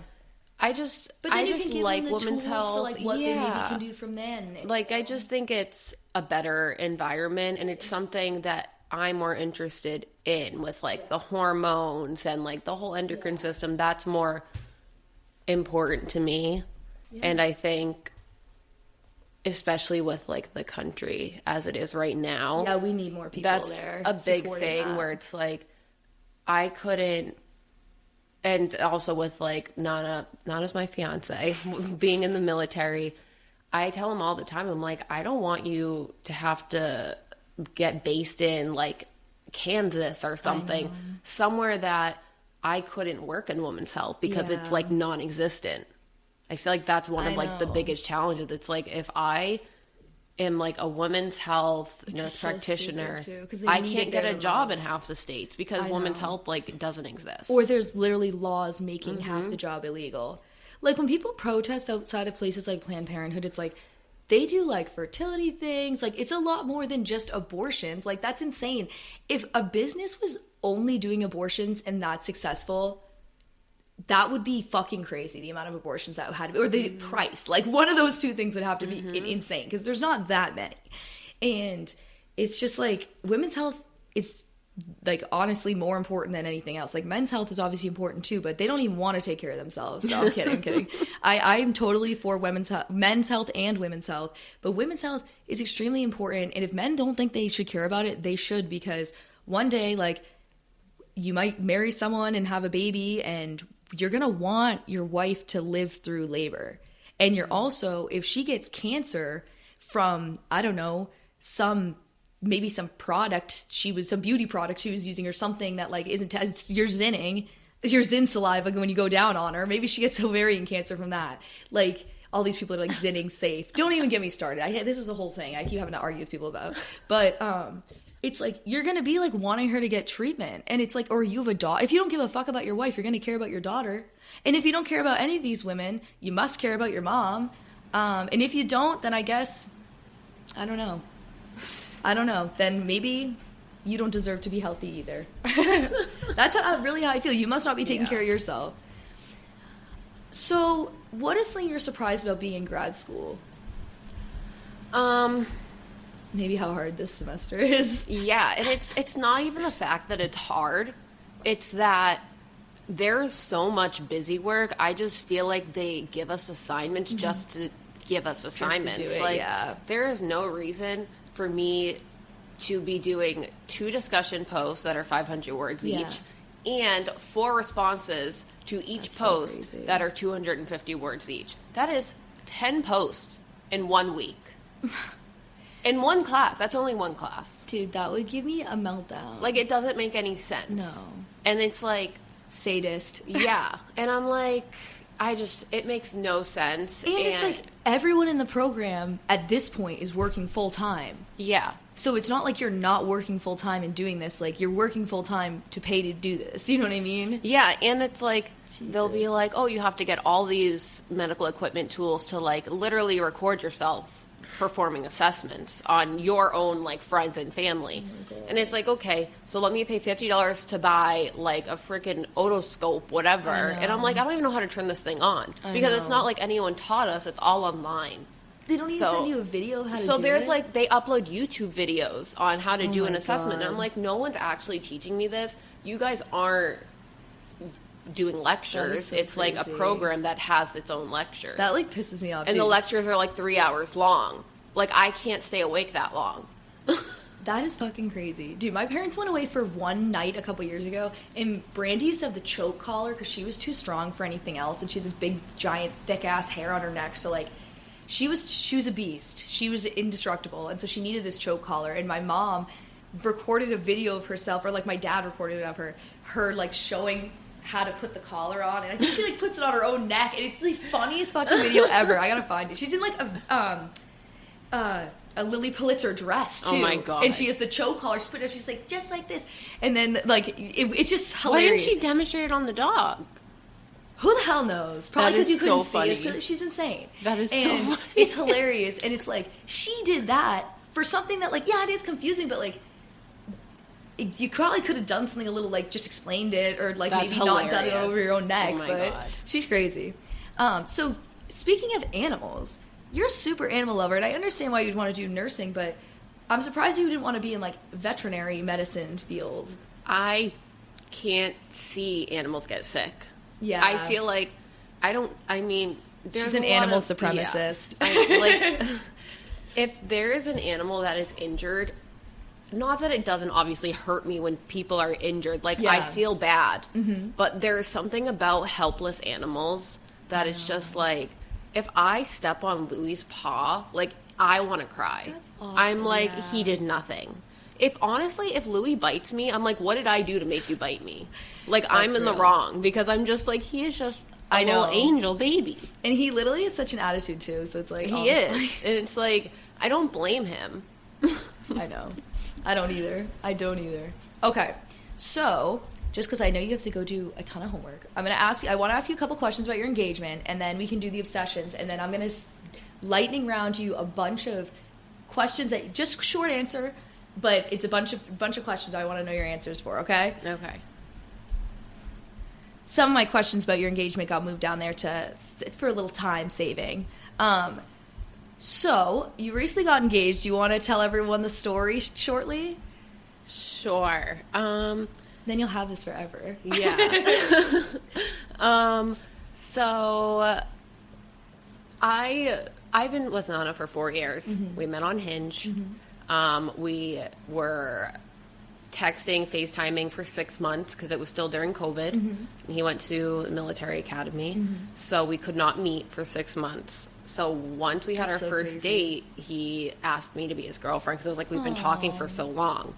I just like women's health. For, like, what they maybe can do from then. Like, I just think it's a better environment, and it's something that I'm more interested in with, like, the hormones and, like, the whole endocrine system. That's more important to me. Yeah. And I think, especially with, like, the country as it is right now. Yeah, we need more people that's there. That's a big thing where it's, like, I couldn't. And also with, like, not as my fiance, being in the military, I tell him all the time, I'm like, I don't want you to have to get based in, like, Kansas or something, somewhere that I couldn't work in women's health because it's, like, non-existent. I feel like that's one of, like, the biggest challenges. It's, like, if I am, like, a women's health nurse practitioner, I can't get a job in half the states because women's health, like, doesn't exist. Or there's literally laws making half the job illegal. Like, when people protest outside of places like Planned Parenthood, it's like, they do, like, fertility things. Like, it's a lot more than just abortions. Like, that's insane. If a business was only doing abortions and that's successful... That would be fucking crazy, the amount of abortions that had to be, or the price. Like, one of those two things would have to be insane, because there's not that many. And it's just, like, women's health is, like, honestly more important than anything else. Like, men's health is obviously important, too, but they don't even want to take care of themselves. No, I'm kidding. I'm totally for men's health and women's health, but women's health is extremely important, and if men don't think they should care about it, they should, because one day, like, you might marry someone and have a baby, and you're going to want your wife to live through labor. And you're also, if she gets cancer from, I don't know, some product, some beauty product she was using or something that, like, isn't, your Zyn saliva when you go down on her. Maybe she gets ovarian cancer from that. Like, all these people are, like, Zinning safe. Don't even get me started. This is a whole thing I keep having to argue with people about. But, it's like, you're going to be, like, wanting her to get treatment. And it's like, or you have a daughter. If you don't give a fuck about your wife, you're going to care about your daughter. And if you don't care about any of these women, you must care about your mom. And if you don't, then I guess, I don't know. Then maybe you don't deserve to be healthy either. That's really how I feel. You must not be taking care of yourself. So, what is something you're surprised about being in grad school? Maybe how hard this semester is. Yeah, and it's not even the fact that it's hard. It's that there's so much busy work. I just feel like they give us assignments just to give us assignments. Just to do it, like, yeah. there is no reason for me to be doing 2 discussion posts that are 500 words each and 4 responses to each post that are 250 words each. That is 10 posts in 1 week. In one class. That's only one class. Dude, that would give me a meltdown. Like, it doesn't make any sense. No. And it's like... sadist. Yeah. And I'm like, it makes no sense. And it's like, everyone in the program at this point is working full time. Yeah. So it's not like you're not working full time and doing this. Like, you're working full time to pay to do this. You know what I mean? Yeah. And it's like, Jesus. They'll be like, oh, you have to get all these medical equipment tools to, like, literally record yourself performing assessments on your own, like, friends and family. And it's like, okay, so let me pay $50 to buy, like, a freaking otoscope, whatever. And I'm like, I don't even know how to turn this thing on. Because it's not like anyone taught us. It's all online. They don't even send you a video how to do it? So there's, like, they upload YouTube videos on how to do an assessment. God. And I'm like, no one's actually teaching me this. You guys aren't doing lectures. So it's crazy. Like a program that has its own lectures. That, like, pisses me off, And dude. the lectures are, like, 3 hours long. Like, I can't stay awake that long. That is fucking crazy. Dude, my parents went away for one night a couple years ago, and Brandy used to have the choke collar because she was too strong for anything else, and she had this big, giant, thick-ass hair on her neck, so, like, she was a beast. She was indestructible, and so she needed this choke collar, and my mom recorded a video of herself, or, like, my dad recorded it of her, like, showing how to put the collar on, and I think she, like, puts it on her own neck, and it's the funniest fucking video ever. I gotta find it. She's in, like, a Lily Pulitzer dress, too. Oh, my God. And she has the choke collar. She put it, she's like, just like this. And then, like, it's just hilarious. Why didn't she demonstrate it on the dog? Who the hell knows? Probably because you couldn't so see funny. it. 'Cause she's insane. That is and so funny. It's hilarious. And it's like, she did that for something that, like, yeah, it is confusing, but, like, you probably could have done something a little, like, just explained it, or, like, That's maybe not done it hilarious. over your own neck. Oh my but God. she's crazy. So, speaking of animals, you're a super animal lover, and I understand why you'd want to do nursing, but I'm surprised you didn't want to be in, like, veterinary medicine field. I can't see animals get sick. Yeah. I feel like, there's She's an a lot animal of- supremacist. Yeah. Like, if there is an animal that is injured, not that it doesn't obviously hurt me when people are injured. Like, I feel bad. Mm-hmm. But there's something about helpless animals that is just like, if I step on Louie's paw, like, I want to cry. That's awful, I'm like, he did nothing. If Louie bites me, I'm like, what did I do to make you bite me? Like, I'm in the wrong, because I'm just like, he is just a little angel baby. And he literally has such an attitude, too, so it's like, He is. And it's like, I don't blame him. I know. I don't either. Okay, so just because I know you have to go do a ton of homework, I want to ask you a couple questions about your engagement, and then we can do the obsessions, and then I'm going to lightning round you a bunch of questions that just short answer, but it's a bunch of questions I want to know your answers for, okay? Okay. Some of my questions about your engagement got moved down there for a little time saving. So, you recently got engaged. Do you want to tell everyone the story shortly? Sure. Then you'll have this forever. Yeah. So I've been with Nana for 4 years. Mm-hmm. We met on Hinge. Mm-hmm. We were texting, FaceTiming for 6 months because it was still during COVID. Mm-hmm. And he went to the military academy. Mm-hmm. So we could not meet for 6 months. So once we had our first date, he asked me to be his girlfriend because it was like we've been talking for so long.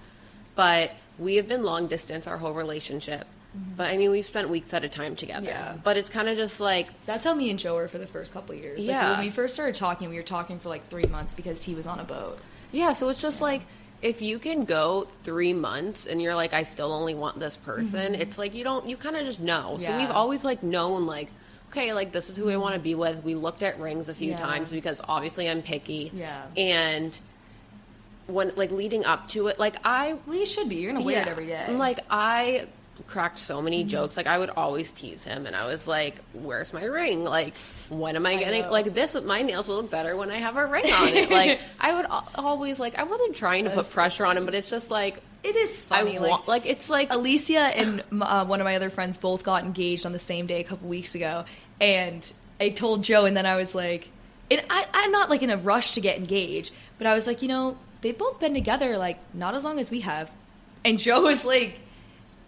But we have been long distance our whole relationship. Mm-hmm. But I mean, we've spent weeks at a time together. Yeah. But it's kind of just like... That's how me and Joe were for the first couple of years. Yeah. Like, when we first started talking, we were talking for like 3 months because he was on a boat. Yeah, so it's just like, if you can go 3 months and you're like, I still only want this person, mm-hmm. it's like you kind of just know. Yeah. So we've always like known like, okay, like this is who I want to be with. We looked at rings a few times because obviously I'm picky. Yeah. And when like leading up to it, like well, you should be. You're gonna wear it every day. Like I cracked so many jokes. Like, I would always tease him, and I was like, where's my ring? Like, when am I getting, like, this, my nails will look better when I have a ring on it. Like, I would always, like, I wasn't trying to put pressure on him, but it's just, like, it is funny. It's like... Alicia and one of my other friends both got engaged on the same day a couple weeks ago, and I told Joe, and then I was like, and I'm not, like, in a rush to get engaged, but I was like, you know, they've both been together, like, not as long as we have. And Joe was like,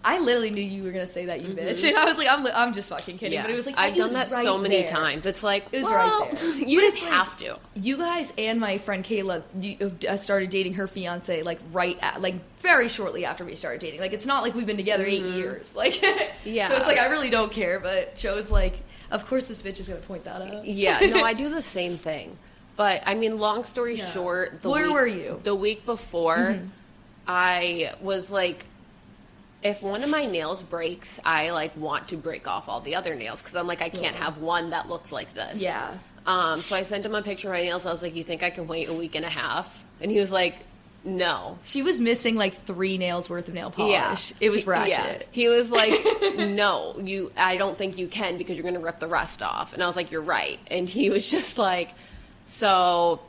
I literally knew you were going to say that, you bitch. And I was like, I'm just fucking kidding. Yeah. But it was like, I've done that so many times. It's like, it was right there. You didn't have to. You guys and my friend Kayla started dating her fiance, like, very shortly after we started dating. Like, it's not like we've been together 8 years. Like, yeah. So it's like, I really don't care. But Joe's like, of course this bitch is going to point that out. Yeah, no, I do the same thing. But, I mean, long story short. Where were you? The week before, I was like, if one of my nails breaks, I, like, want to break off all the other nails. Because I'm like, I can't have one that looks like this. Yeah. So I sent him a picture of my nails. I was like, you think I can wait a week and a half? And he was like, no. She was missing, like, 3 nails worth of nail polish. Yeah. It was ratchet. Yeah. He was like, no, I don't think you can because you're going to rip the rest off. And I was like, you're right. And he was just like, so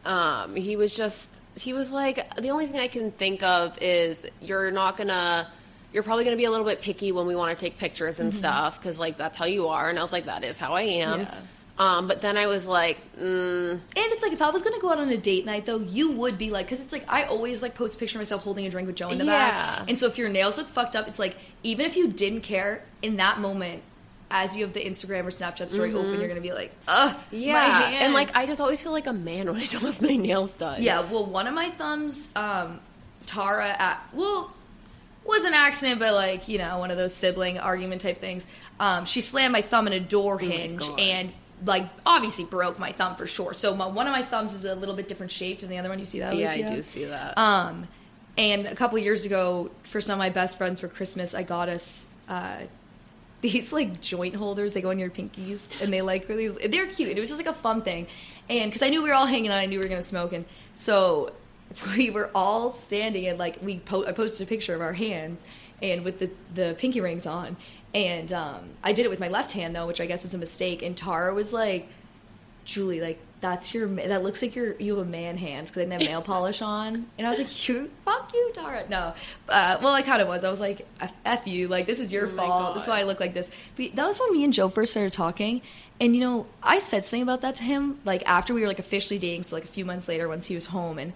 he was like, the only thing I can think of is you're probably going to be a little bit picky when we want to take pictures and stuff, because, like, that's how you are. And I was like, that is how I am. Yeah. But then I was like, And it's like, if I was going to go out on a date night, though, you would be like, because it's like, I always, like, post a picture of myself holding a drink with Joe in the back. And so if your nails look fucked up, it's like, even if you didn't care in that moment, as you have the Instagram or Snapchat story open, you're going to be like, ugh, yeah. My hands. And, like, I just always feel like a man when I don't have my nails done. Yeah, well, one of my thumbs, Tara, was an accident, but, like, you know, one of those sibling argument type things. She slammed my thumb in a door hinge and, like, obviously broke my thumb for sure. So one of my thumbs is a little bit different shaped than the other one. You see that, Alicia? Yeah, I do see that. And a couple years ago, for some of my best friends for Christmas, I got us these, like, joint holders. They go in your pinkies, and they, like, really, they're cute. It was just, like, a fun thing. And because I knew we were all hanging out, I knew we were going to smoke, and so we were all standing, and, like, I posted a picture of our hands, and with the pinky rings on, and I did it with my left hand, though, which I guess was a mistake, and Tara was like, Julie, like, that looks like you have a man hand, because I didn't have nail polish on. And I was like, fuck you, Tara. No. Well, I kind of was. I was like, F you. Like, this is your fault. This is why I look like this. But that was when me and Joe first started talking. And, you know, I said something about that to him, like, after we were, like, officially dating. So, like, a few months later, once he was home. And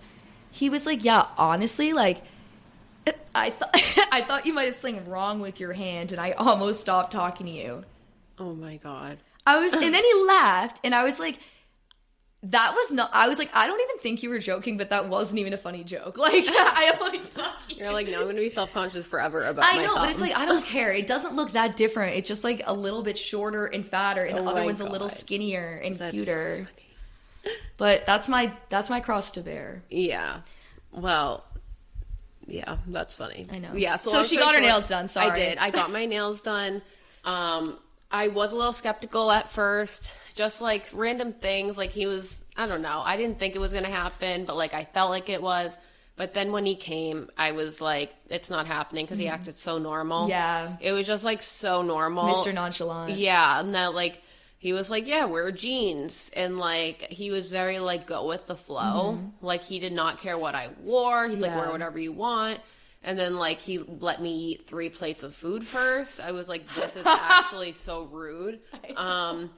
he was like, yeah, honestly, like, I thought you might have something wrong with your hand. And I almost stopped talking to you. Oh, my God. And then he laughed. And I was like, I was like, I don't even think you were joking, but that wasn't even a funny joke. Like, I am like, you're like, no, I'm going to be self-conscious forever about my thumb. But it's like, I don't care. It doesn't look that different. It's just, like, a little bit shorter and fatter, and the other one's a little skinnier and cuter. So but that's my cross to bear. Yeah. Well, yeah, that's funny. I know. Yeah. So she got her nails done. Sorry. I did. I got my nails done. I was a little skeptical at first, just, like, random things. Like, he was, I don't know, I didn't think it was going to happen, but, like, I felt like it was. But then when he came, I was like, it's not happening, because he acted so normal. Yeah. It was just, like, so normal. Mr. Nonchalant. Yeah. And that, like, he was like, yeah, wear jeans. And, like, he was very, like, go with the flow. Like, he did not care what I wore. He's like, wear whatever you want. And then, like, he let me eat 3 plates of food first. I was like, this is actually so rude. So,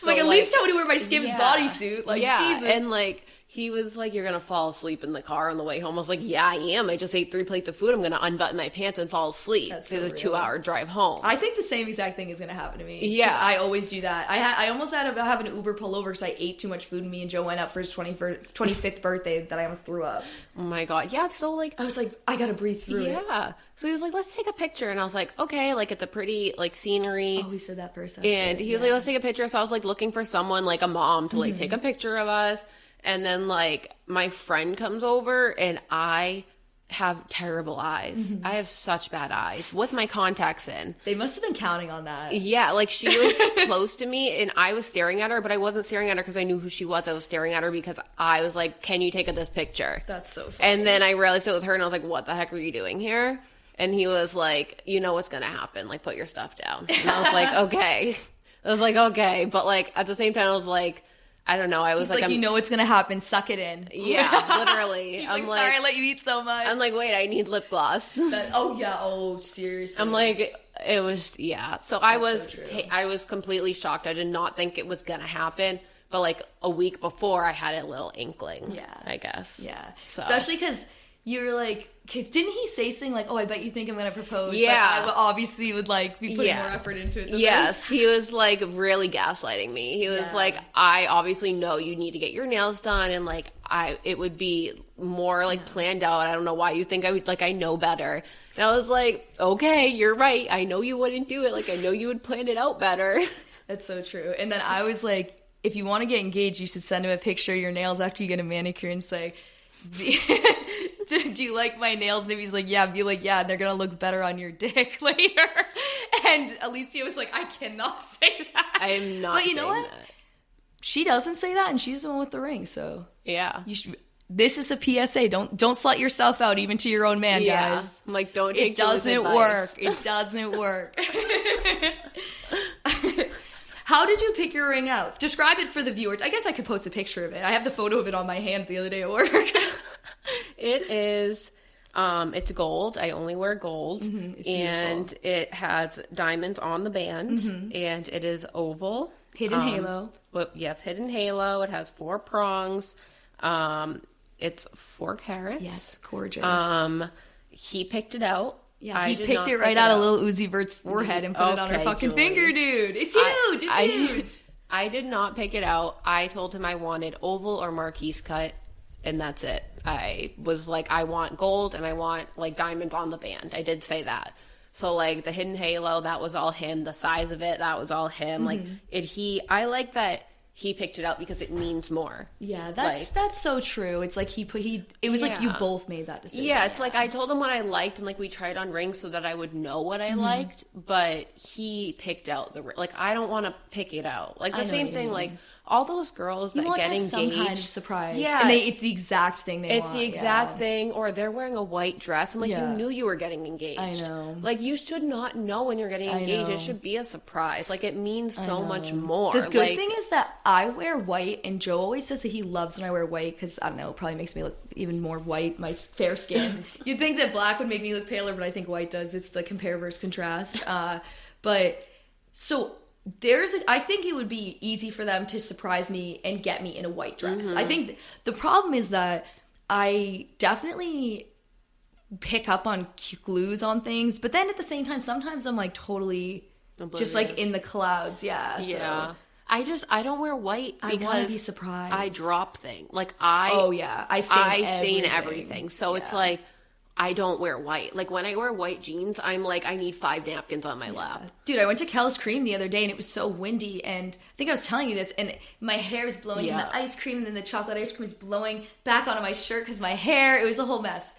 like, at least tell me to wear my Skims bodysuit. Like, Jesus. And, like, he was like, you're going to fall asleep in the car on the way home. I was like, yeah, I am. I just ate 3 plates of food. I'm going to unbutton my pants and fall asleep. It's a 2-hour drive home. I think the same exact thing is going to happen to me. Yeah. I always do that. I almost had to have an Uber pull over because I ate too much food, and me and Joe went out for his 25th birthday that I almost threw up. Oh, my God. Yeah, so, like... I was like, I got to breathe through it. Yeah. So he was like, let's take a picture. And I was like, okay. Like, it's a pretty, like, scenery. Oh, he said that first. And he was like, let's take a picture. So I was, like, looking for someone, like, a mom to, like, take a picture of us. And then, like, my friend comes over, and I have terrible eyes. I have such bad eyes with my contacts in. They must have been counting on that. Yeah, like, she was close to me, and I was staring at her, but I wasn't staring at her because I knew who she was. I was staring at her because I was like, can you take this picture? That's so funny. And then I realized it was her, and I was like, what the heck are you doing here? And he was like, you know what's going to happen. Like, put your stuff down. And I was like, okay. I was like, okay. But, like, at the same time, I was like, I don't know. I was like, you know what's going to happen. Suck it in. Yeah, literally. He's like, sorry I let you eat so much. I'm like, wait, I need lip gloss. Oh, yeah. Oh, seriously. I'm like, it was, yeah. So I was completely shocked. I did not think it was going to happen. But, like, a week before, I had a little inkling. Yeah. I guess. Yeah. So. Especially because you were like, didn't he say something like, oh, I bet you think I'm going to propose? Yeah. But I obviously would, like, be putting more effort into it than this. He was, like, really gaslighting me. He was like, I obviously know you need to get your nails done, and, like, it would be more, like, planned out. I don't know why you think I would, like, I know better. And I was like, okay, you're right. I know you wouldn't do it. Like, I know you would plan it out better. That's so true. And then I was like, if you want to get engaged, you should send him a picture of your nails after you get a manicure and say, do you like my nails? And if he's like, yeah, be like, yeah, they're going to look better on your dick later. And Alicia was like, I cannot say that. I am not But you know what? That. She doesn't say that, and she's the one with the ring, so. Yeah. This is a PSA. Don't slut yourself out even to your own man, guys. I'm like, don't take It doesn't work. It doesn't work. How did you pick your ring out? Describe it for the viewers. I guess I could post a picture of it. I have the photo of it on my hand the other day at work. It is, it's gold. I only wear gold. Mm-hmm. And it has diamonds on the band. Mm-hmm. And it is oval. Hidden halo. Well, yes, hidden halo. It has 4 prongs. It's 4 carats. Yes, gorgeous. He picked it out. Yeah, he picked it right out of Lil Uzi Vert's forehead and put it on her fucking finger, dude. It's huge. It's huge. I did not pick it out. I told him I wanted oval or marquise cut, and that's it. I was like, I want gold and I want, like, diamonds on the band. I did say that. So, like, the hidden halo, that was all him. The size of it, that was all him. Mm-hmm. Like, I like that he picked it out because it means more. Yeah, that's so true. It's like it was like you both made that decision. Yeah, it's like I told him what I liked, and like we tried on rings so that I would know what I liked, but he picked out like, I don't want to pick it out. Like the same thing, like all those girls that get engaged, some kind of surprise. Yeah, and it's the exact thing they want. It's the exact thing, or they're wearing a white dress. I'm like, you knew you were getting engaged. I know. Like, you should not know when you're getting engaged. It should be a surprise. Like, it means so much more. The good thing is that I wear white, and Joe always says that he loves when I wear white because, I don't know, it probably makes me look even more white, my fair skin. You'd think that black would make me look paler, but I think white does. It's the compare versus contrast. But so I think it would be easy for them to surprise me and get me in a white dress. Mm-hmm. I think the problem is that I definitely pick up on glues on things, but then at the same time, sometimes I'm like totally oblivious. Just like in the clouds. Yeah. Yeah. So. I don't wear white because I want to be surprised. I drop things. Like I stain everything. So it's like, I don't wear white. Like, when I wear white jeans, I'm like, I need 5 napkins on my lap. Dude, I went to Kel's Cream the other day, and it was so windy, and I think I was telling you this, and my hair is blowing in the ice cream, and then the chocolate ice cream is blowing back onto my shirt because my hair, it was a whole mess.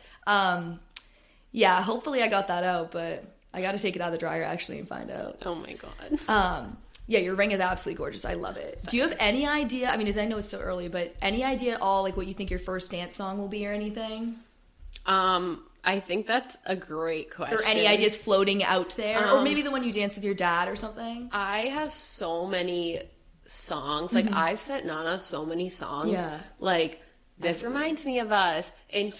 Yeah, hopefully I got that out, but I got to take it out of the dryer, actually, and find out. Oh, my God. Yeah, your ring is absolutely gorgeous. I love it. Do you have any idea, I mean, I know it's so early, but any idea at all, like, what you think your first dance song will be or anything? I think that's a great question. Or any ideas floating out there? Or maybe the one you danced with your dad or something? I have so many songs. Like, I've sent Nana so many songs. Yeah. Like, this reminds me of us. And,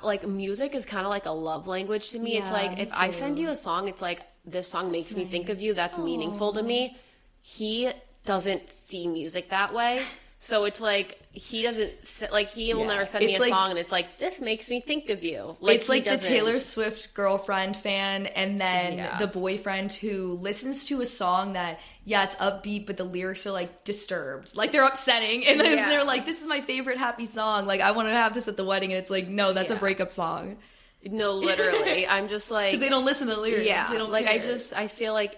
like, music is kind of like a love language to me. Yeah, it's like, if I send you a song, it's like, this song makes me think of you. That's meaningful to me. He doesn't see music that way. So it's like, he doesn't, like, he will never send me a song, and it's like, this makes me think of you. Like, it's like the Taylor Swift girlfriend fan, and then the boyfriend who listens to a song that, it's upbeat, but the lyrics are, like, disturbed. Like, they're upsetting, and then they're like, this is my favorite happy song. Like, I want to have this at the wedding, and it's like, no, that's a breakup song. No, literally. I'm just like... Because they don't listen to the lyrics. Yeah. They don't like, care. I feel like,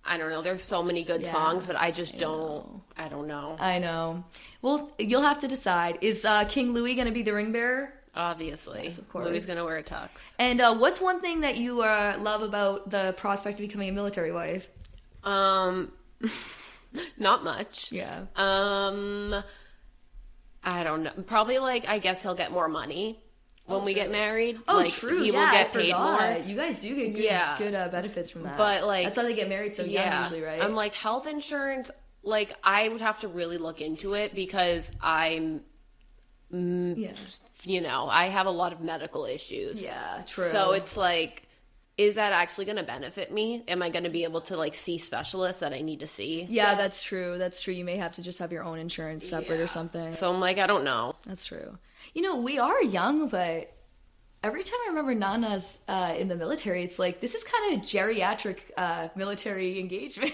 I don't know, there's so many good songs, but I just don't know. I know. Well, you'll have to decide. Is King Louis going to be the ring bearer? Obviously. Yes, of course. Louis going to wear a tux. And what's one thing that you love about the prospect of becoming a military wife? Not much. Yeah. I don't know. Probably, like, I guess he'll get more money. when we get married. Oh, like, true. He will get paid more. You guys do get good benefits from that. But like, that's why they get married so young usually, right? I'm like, health insurance, like, I would have to really look into it because I'm, you know, I have a lot of medical issues. Yeah, true. So it's like, is that actually going to benefit me? Am I going to be able to, like, see specialists that I need to see? Yeah, that's true. That's true. You may have to just have your own insurance separate or something. So I'm like, I don't know. That's true. You know, we are young, but every time I remember Nana's in the military, it's like, this is kind of geriatric military engagement.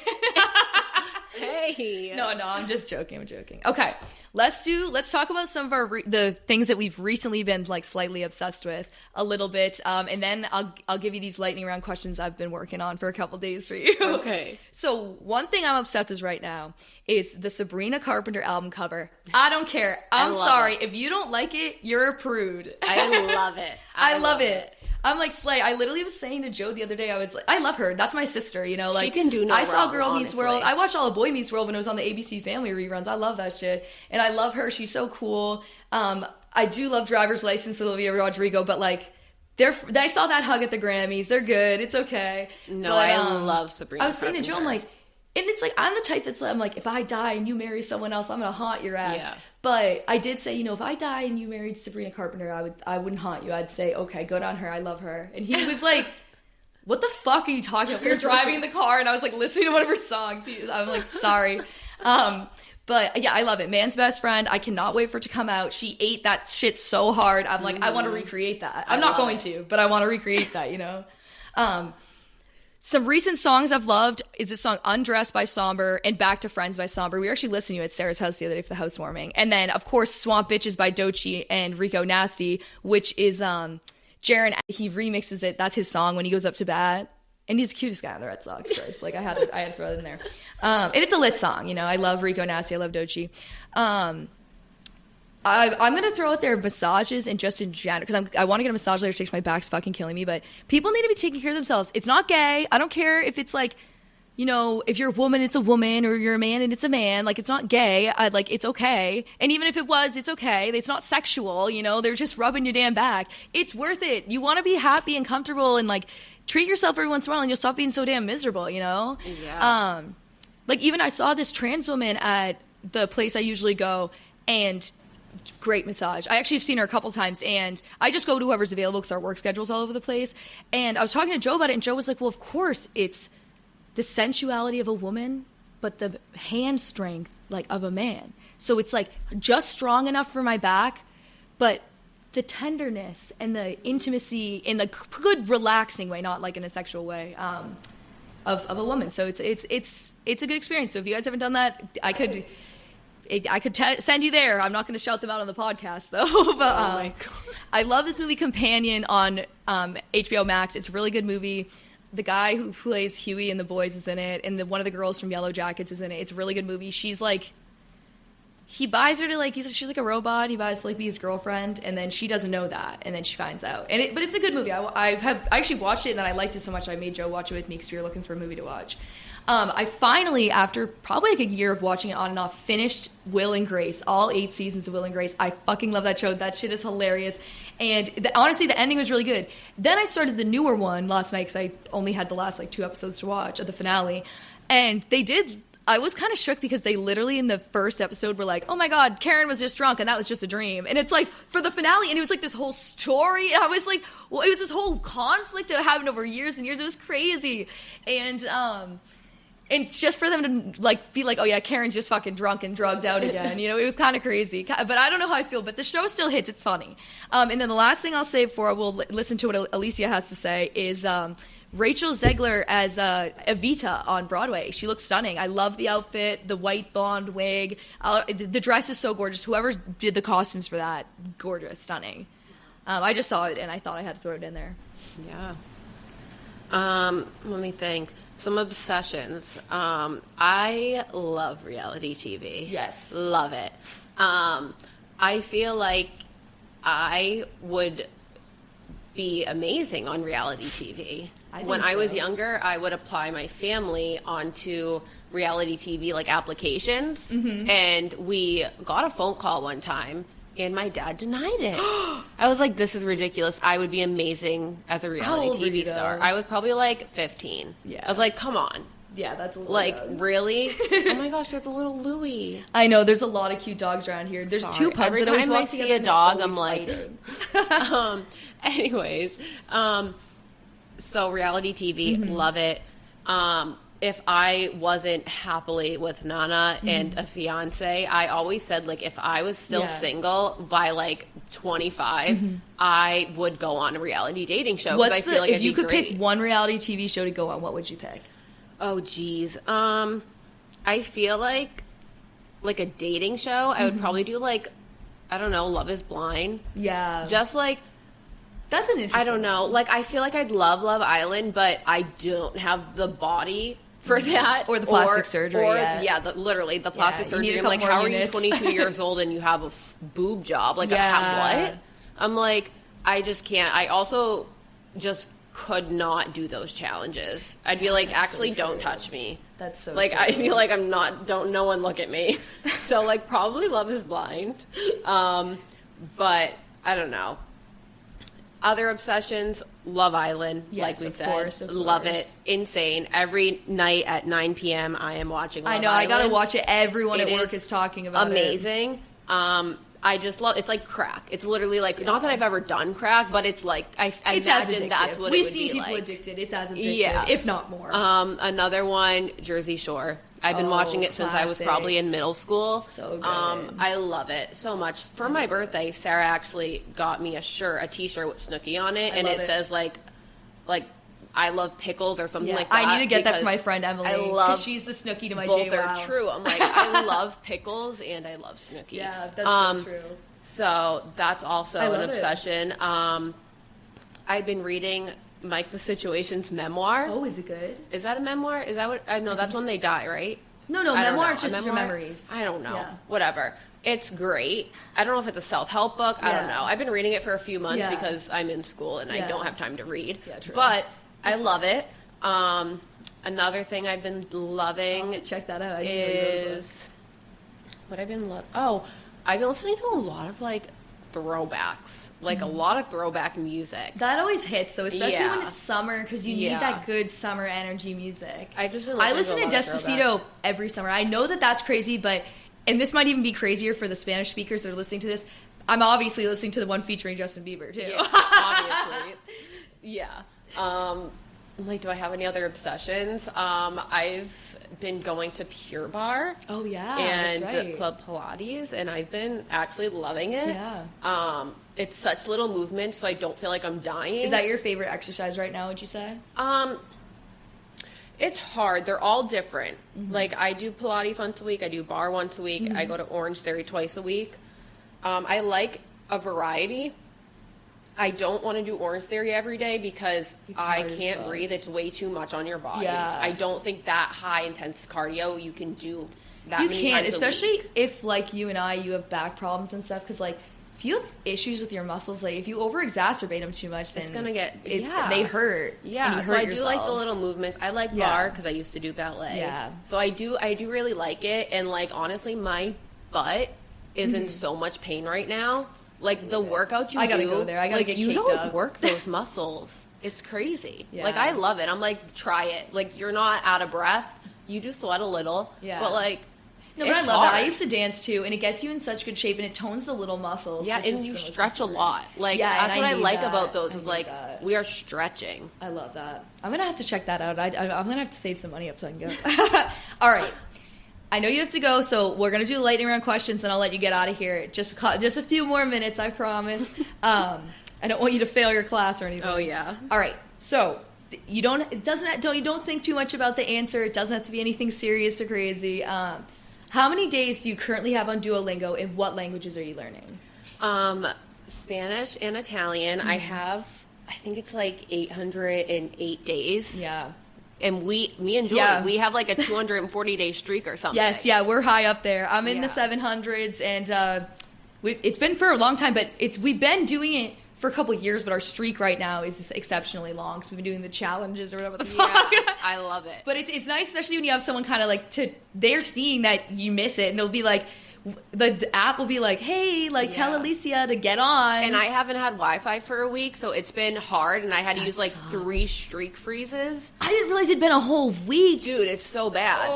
Hey. No, I'm just joking. Okay, let's talk about some of the things that we've recently been like slightly obsessed with a little bit, and then I'll give you these lightning round questions I've been working on for a couple days for you. Okay. So one thing I'm obsessed with right now is the Sabrina Carpenter album cover. I don't care. I'm sorry if you don't like it. You're a prude. I love it. I love it. I'm like, Slay. I literally was saying to Joe the other day, I was like, I love her. That's my sister, you know? Like, she can do no I saw wrong, Girl Meets honestly. World. I watched all of Boy Meets World when it was on the ABC Family reruns. I love that shit. And I love her. She's so cool. I do love Driver's License, Olivia Rodrigo, but like, I saw that hug at the Grammys. They're good. It's okay. No, but, I love Sabrina I was saying to Carpenter. Joe, I'm like, and it's like, I'm the type that's, I'm like, if I die and you marry someone else, I'm going to haunt your ass. Yeah. But I did say, you know, if I die and you married Sabrina Carpenter, I wouldn't haunt you. I'd say, okay, good on her. I love her. And he was like, what the fuck are you talking about? We were driving in the car and I was like listening to one of her songs. I'm like, sorry. But yeah, I love it. Man's Best Friend. I cannot wait for it to come out. She ate that shit so hard. I'm like, I want to recreate that. I'm not going to, but I want to recreate that, you know? Some recent songs I've loved is this song Undressed by Somber and Back to Friends by Somber. We were actually listening to it at Sarah's house the other day for the housewarming. And then, of course, Swamp Bitches by Doechii and Rico Nasty, which is Jaren. He remixes it. That's his song when he goes up to bat. And he's the cutest guy on the Red Sox. So it's like I had to throw it in there. And it's a lit song. You know, I love Rico Nasty. I love Doechii. I'm going to throw out there massages and just in general, because I want to get a massage later. My back's fucking killing me, but people need to be taking care of themselves. It's not gay. I don't care if it's like, you know, if you're a woman, it's a woman, or you're a man and it's a man. Like, it's not gay. Like, it's okay. And even if it was, it's okay. It's not sexual, you know? They're just rubbing your damn back. It's worth it. You want to be happy and comfortable and, like, treat yourself every once in a while and you'll stop being so damn miserable, you know? Yeah. Like, even I saw this trans woman at the place I usually go, and great massage. I actually have seen her a couple times, and I just go to whoever's available because our work schedule's all over the place. And I was talking to Joe about it, and Joe was like, well, of course, it's the sensuality of a woman, but the hand strength, like, of a man. So it's, like, just strong enough for my back, but the tenderness and the intimacy in the good, relaxing way, not, like, in a sexual way, of a woman. So it's a good experience. So if you guys haven't done that, I could send you there. I'm not going to shout them out on the podcast, though. But oh my God. I love this movie Companion on HBO Max. It's a really good movie. The guy who plays Huey in The Boys is in it, and one of the girls from Yellow Jackets is in it. It's a really good movie. She's like, he buys her to like, she's like a robot. He buys to like be his girlfriend, and then she doesn't know that, and then she finds out. But it's a good movie. I actually watched it, and then I liked it so much I made Joe watch it with me because we were looking for a movie to watch. I finally, after probably like a year of watching it on and off, finished Will and Grace, all 8 seasons of Will and Grace. I fucking love that show. That shit is hilarious. And honestly, the ending was really good. Then I started the newer one last night because I only had the last like 2 episodes to watch of the finale. And I was kind of shook because they literally in the first episode were like, oh my God, Karen was just drunk and that was just a dream. And it's like for the finale, and it was like this whole story. And I was like, well, it was this whole conflict that happened over years and years. It was crazy. And just for them to like be like, oh yeah, Karen's just fucking drunk and drugged out again. You know, it was kind of crazy. But I don't know how I feel. But the show still hits. It's funny. And then the last thing I'll say before we'll listen to what Alicia has to say is Rachel Zegler as Evita on Broadway. She looks stunning. I love the outfit, the white blonde wig. The dress is so gorgeous. Whoever did the costumes for that, gorgeous, stunning. I just saw it and I thought I had to throw it in there. Yeah. Let me think. Some obsessions. I love reality TV. Yes. Love it. I feel like I would be amazing on reality TV. When I was younger, I would apply my family onto reality TV like applications, and we got a phone call one time And my dad denied it. I was like, this is ridiculous. I would be amazing as a reality TV star. I was probably like 15. Yeah. I was like, come on. Yeah, that's a little like young. Really? Oh my gosh, there's a little Louie. I know, there's a lot of cute dogs around here. There's two pups Every that always time I walk see together a and dog, they're I'm like, anyways, so reality TV, love it. If I wasn't happily with Nana and a fiance, I always said, like, if I was still single by, like, 25, I would go on a reality dating show. I feel like if you could pick one reality TV show to go on, what would you pick? Oh, geez. I feel like a dating show, I would probably do, like, I don't know, Love is Blind. Yeah. Just, like... That's an interesting I don't know. Like, I feel like I'd love Love Island, but I don't have the body for that. Or the plastic surgery. Literally, the plastic surgery. I'm like, how are you 22 years old and you have a boob job? Like, what? I'm like, I just can't. I also just could not do those challenges. I'd be like, actually, don't touch me. That's so like, true. I feel like I'm not, don't no one look at me. So, like, probably Love is Blind. But, I don't know. Other obsessions, Love Island, like we said. Course. Love it. Insane. Every night at 9 p.m. I am watching Love Island. I gotta watch it. Everyone at work is talking about amazing. it. Amazing. I just love, it's like crack. It's literally like, not that I've ever done crack, but it's like, I imagine that's what it would be like. We've seen people addicted. It's as addictive, if not more. Another one, Jersey Shore. I've been watching it since I was probably in middle school. So good. I love it so much. For my birthday, Sarah actually got me a t-shirt with Snooki on it, and it says like I love pickles or something like that. I need to get that for my friend Emily. I love she's the Snooki to my both JWoww. are true. I'm like, I love pickles and I love Snooki. Yeah, that's so true. So that's also an obsession. I've been reading Mike the Situation's memoir. Oh, is it good? Is that a memoir? Is that what? I know that's when they die, right? No, memoir is just your memories. I don't know. Yeah. Whatever. It's great. I don't know if it's a self-help book. I don't know. I've been reading it for a few months because I'm in school and I don't have time to read. Yeah, true. But I love it. Another thing I've been loving check that out. is what I've been I've been listening to a lot of like throwbacks, like a lot of throwback music. That always hits, though, especially when it's summer, because you need that good summer energy music. I've just been I listen to Despacito every summer. I know that that's crazy, and this might even be crazier for the Spanish speakers that are listening to this. I'm obviously listening to the one featuring Justin Bieber, too. Yeah, obviously. Yeah. Like, do I have any other obsessions? I've been going to Pure Barre. Oh, yeah, and that's right. Club Pilates, and I've been actually loving it. Yeah. It's such little movement, so I don't feel like I'm dying. Is that your favorite exercise right now, would you say? It's hard. They're all different. Mm-hmm. Like, I do Pilates once a week. I do barre once a week. Mm-hmm. I go to Orange Theory twice a week. I like a variety. I don't want to do Orange Theory every day because I can't breathe. It's way too much on your body. Yeah. I don't think that high intense cardio you can do that many times a week. You can't, especially if, like, you and you have back problems and stuff, because, like, if you have issues with your muscles, like, if you over-exacerbate them too much, then it's gonna get, they hurt. Yeah, so I do like the little movements. I like barre because I used to do ballet. Yeah. So I do really like it, and, like, honestly, my butt is in so much pain right now. Like, the workout you do. I gotta go there. I gotta get caked up. You don't work those muscles. It's crazy. Yeah. Like, I love it. I'm like, try it. Like, you're not out of breath. You do sweat a little. Yeah. But, like, no, but I love that. I used to dance, too, and it gets you in such good shape, and it tones the little muscles. Yeah, and you stretch a lot. Like, that's what I like about those is, like, we are stretching. I love that. I'm gonna have to check that out. I'm gonna have to save some money up so I can go. All right. I know you have to go, so we're going to do the lightning round questions, and I'll let you get out of here. Just a few more minutes, I promise. I don't want you to fail your class or anything. Oh, yeah. All right. So, you don't think too much about the answer. It doesn't have to be anything serious or crazy. How many days do you currently have on Duolingo, and what languages are you learning? Spanish and Italian. Mm-hmm. I think it's like 808 days. Yeah. And me and Julie, we have like a 240-day streak or something. Yes, yeah, we're high up there. I'm in the 700s, and it's been for a long time, but we've been doing it for a couple of years, but our streak right now is exceptionally long because we've been doing the challenges or whatever the fuck. Yeah, I love it. But it's nice, especially when you have someone kind of like they're seeing that you miss it, and they'll be like, the app will be like, hey, like tell Alicia to get on. And I haven't had Wi-Fi for a week, so it's been hard, and I had to use like 3 streak freezes. I didn't realize it'd been a whole week. Dude, it's so bad.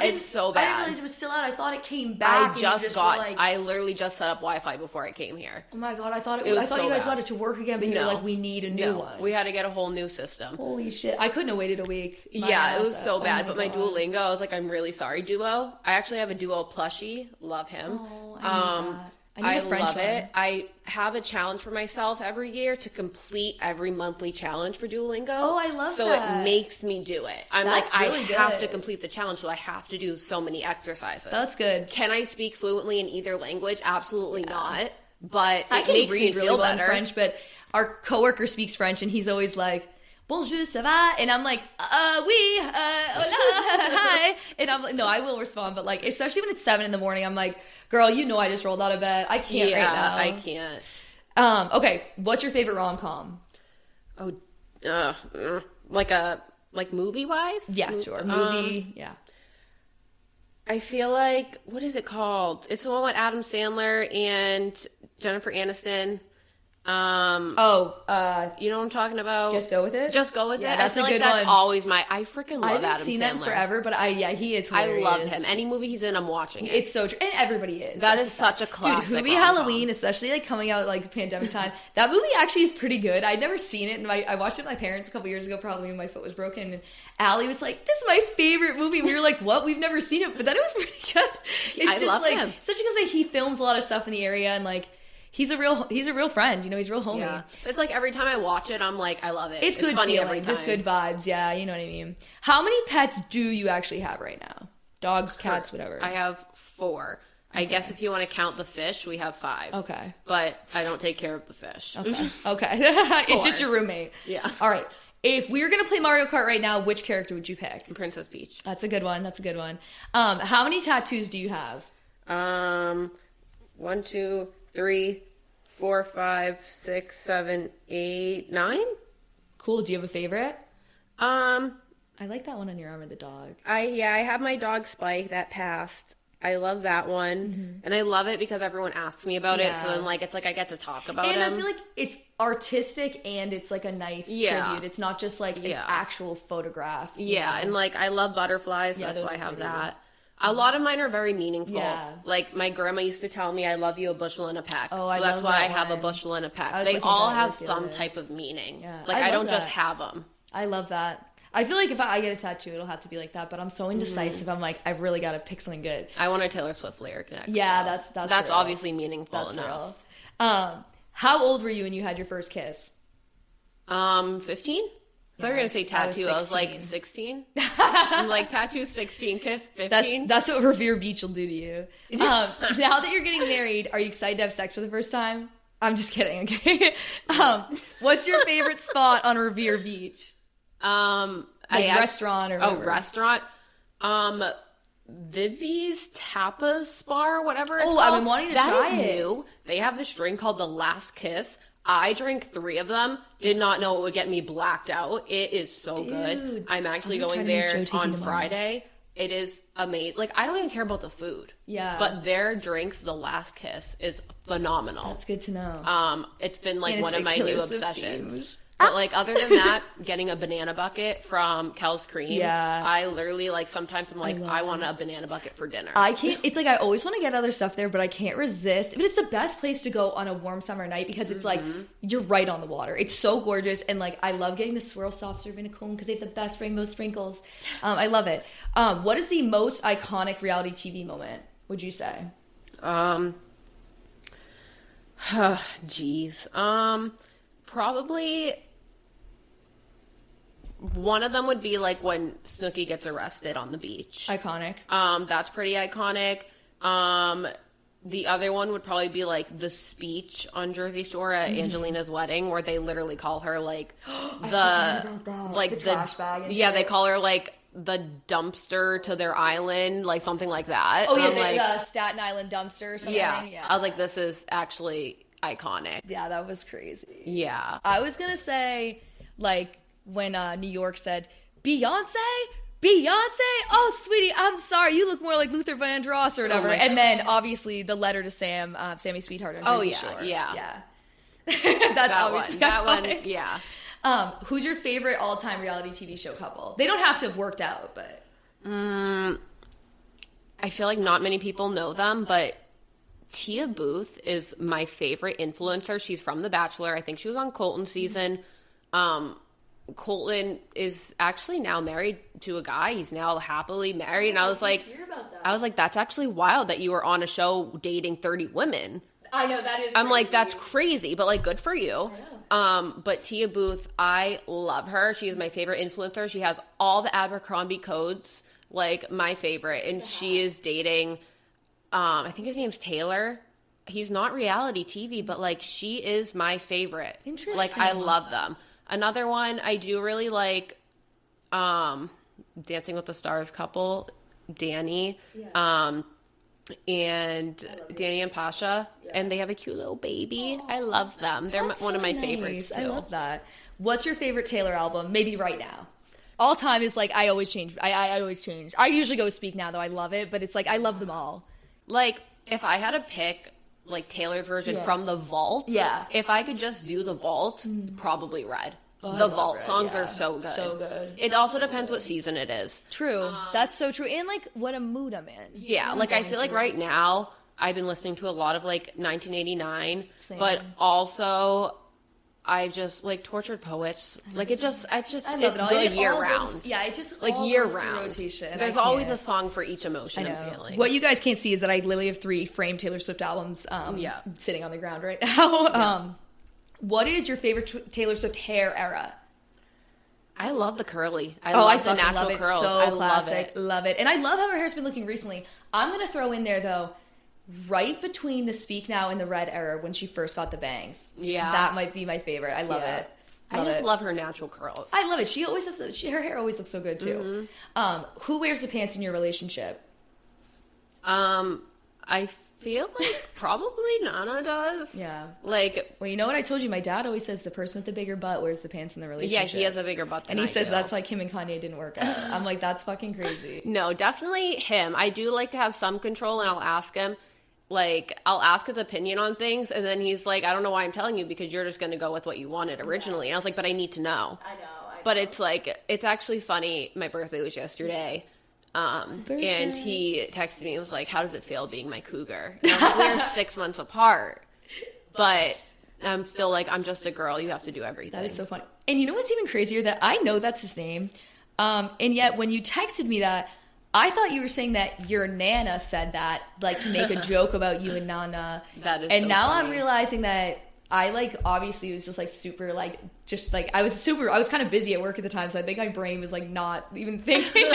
It's so bad. I didn't realize it was still out. I thought it came back. I literally just set up Wi-Fi before I came here. Oh my God, I thought you guys got it to work again, but you were like, we need a new one. We had to get a whole new system. Holy shit. I couldn't have waited a week. It was so bad. But my Duolingo, I was like, I'm really sorry, Duo. I actually have a Duo plushie. Love him. Oh, I love it. I have a challenge for myself every year to complete every monthly challenge for Duolingo. Oh, I love so that. So it makes me do it. I'm That's like, really I have good. to complete the challenge, so I have to do so many exercises. That's good. Can I speak fluently in either language? Absolutely not. But I it can makes read me really feel well in better. French, but our coworker speaks French, and he's always like, bonjour, ça va? And I'm like, oui, hola, hi. And I'm like, no, I will respond, but like, especially when it's 7 a.m, I'm like, girl, you know I just rolled out of bed. I can't right now. I can't. Okay, what's your favorite rom-com? Like movie-wise? Yeah, sure. Movie, yeah. I feel like, what is it called? It's the one with Adam Sandler and Jennifer Aniston. You know what I'm talking about? Just Go With It? Just Go With It. That's I feel a good like that's one. always I freaking love Adam Sandler. I haven't seen that in forever, but he is hilarious. I love him. Any movie he's in, I'm watching it. It's so true. And everybody is. That is such a classic. Dude, Hubie Halloween, especially like coming out like pandemic time, that movie actually is pretty good. I'd never seen it, and I watched it with my parents a couple years ago, probably when my foot was broken, and Allie was like, this is my favorite movie. We were like, what? We've never seen it, but then it was pretty good. It's I love him. Especially because like, he films a lot of stuff in the area, and like, he's a real friend, you know, he's real homie. Yeah. It's like every time I watch it, I'm like, I love it. It's good funny feelings. every time. It's good vibes, yeah, you know what I mean. How many pets do you actually have right now? Dogs, cats, whatever. I have 4. Okay. I guess if you want to count the fish, we have 5. Okay. But I don't take care of the fish. Okay. It's just your roommate. Yeah. All right. If we were going to play Mario Kart right now, which character would you pick? Princess Peach. That's a good one. How many tattoos do you have? 1, 2, 3, 4, 5, 6, 7, 8, 9. Cool. Do you have a favorite? I like that one on your arm of the dog. I have my dog Spike that passed. I love that one, and I love it because everyone asks me about it. So then, like, it's like I get to talk about him. And I feel like it's artistic and it's like a nice tribute. It's not just like an actual photograph. Yeah, and like I love butterflies, so that's why I have that. A lot of mine are very meaningful. Yeah. Like my grandma used to tell me, "I love you a bushel and a peck." Oh, so that's why I have a bushel and a peck. They all have some type of meaning. Yeah. Like I don't just have them. I love that. I feel like if I get a tattoo, it'll have to be like that. But I'm so indecisive. I'm like, I've really got to pick something good. I want a Taylor Swift lyric next. Yeah, so that's real. Obviously meaningful enough. Real. How old were you when you had your first kiss? 15. I thought you were gonna say tattoo. I was like 16. I'm like tattoo 16, kiss 15. That's what Revere Beach will do to you. Now that you're getting married, are you excited to have sex for the first time? I'm just kidding. Okay. What's your favorite spot on Revere Beach? Restaurant or whatever. Restaurant. Vivi's Tapas Bar, whatever it's called. I've been wanting to try it. That is new. They have this drink called the Last Kiss. I drank 3 of them. Did not know it would get me blacked out. It is so good. I'm actually going there on Friday. It is amazing. Like, I don't even care about the food. Yeah. But their drinks, the Last Kiss, is phenomenal. That's good to know. It's been like one of my new obsessions. Themed. But like other than that, getting a banana bucket from Kel's Cream. Yeah. I literally like sometimes I'm like, I want a banana bucket for dinner. I can't. It's like I always want to get other stuff there, but I can't resist. But it's the best place to go on a warm summer night because it's like you're right on the water. It's so gorgeous, and like I love getting the swirl soft serve in a cone because they have the best rainbow sprinkles. I love it. What is the most iconic reality TV moment? Would you say? Probably one of them would be like when Snooki gets arrested on the beach. Iconic. That's pretty iconic. The other one would probably be like the speech on Jersey Shore at Angelina's wedding, where they literally call her like the trash bag. They call her like the dumpster to their island, like something like that. Oh yeah, the Staten Island dumpster or something. Yeah. I was like, this is actually iconic. Yeah, that was crazy. Yeah. I was gonna say like when New York said Beyonce, Beyonce? Oh, sweetie, I'm sorry. You look more like Luther Vandross or whatever. And then, obviously, the letter to Sam, Sammy's sweetheart on Jersey Shore. Yeah. That's obviously that one, yeah. Who's your favorite all-time reality TV show couple? They don't have to have worked out, but... I feel like not many people know them, but Tia Booth is my favorite influencer. She's from The Bachelor. I think she was on Colton's season. Colton is actually now married to a guy. He's now happily married. And I was like, that's actually wild that you were on a show dating 30 women. I know, that is I'm like, that's crazy, but like, good for you. But Tia Booth, I love her. She is my favorite influencer. She has all the Abercrombie codes, like my favorite. And she is dating, I think his name's Taylor. He's not reality TV, but like, she is my favorite. Interesting. Like, I love them. Another one I do really like, Dancing with the Stars couple, Danny, and Danny and Pasha, and they have a cute little baby. I love them. They're one of my favorites too. I love that. What's your favorite Taylor album? Maybe right now. All time is like, I always change. I always change. I usually go Speak Now, though. I love it, but it's like, I love them all. Like, if I had to pick like Taylor's version from the Vault, if I could just do the Vault, probably Red. The Vault songs are so good. So good. It also depends what season it is. True. That's so true. And like what a mood I'm in. Yeah, like I feel like right now I've been listening to a lot of like 1989, but also I just like Tortured Poets. Like it's good year round. It just like year round. Rotation. There's always a song for each emotion I'm feeling. What you guys can't see is that I literally have 3 framed Taylor Swift albums sitting on the ground right now. What is your favorite Taylor Swift hair era? I love the curly. I love the natural love it. curls. So I classic. love it. And I love how her hair's been looking recently. I'm going to throw in there, though, right between the Speak Now and the Red era when she first got the bangs. Yeah. That might be my favorite. I love it. I just love her natural curls. I love it. She always has her hair always looks so good, too. Who wears the pants in your relationship? I feel like probably Nana does. Yeah. Like, well, you know what I told you? My dad always says the person with the bigger butt wears the pants in the relationship. Yeah, he has a bigger butt than I do. And he says that's why Kim and Kanye didn't work out. I'm like, that's fucking crazy. No, definitely him. I do like to have some control, and I'll ask him. Like, I'll ask his opinion on things, and then he's like, I don't know why I'm telling you, because you're just going to go with what you wanted originally. And I was like, but I need to know. I know. But it's like, it's actually funny. My birthday was yesterday. And he texted me and was like, how does it feel being my cougar? And I was like, we're 6 months apart. But I'm still like, I'm just a girl. You have to do everything. That is so funny. And you know what's even crazier? That I know that's his name. And yet when you texted me that, I thought you were saying that your Nana said that, like, to make a joke about you and Nana. That is and so now funny. I'm realizing that I, like, obviously was just, like, super, like, just, like, I was kind of busy at work at the time, so I think my brain was, like, not even thinking.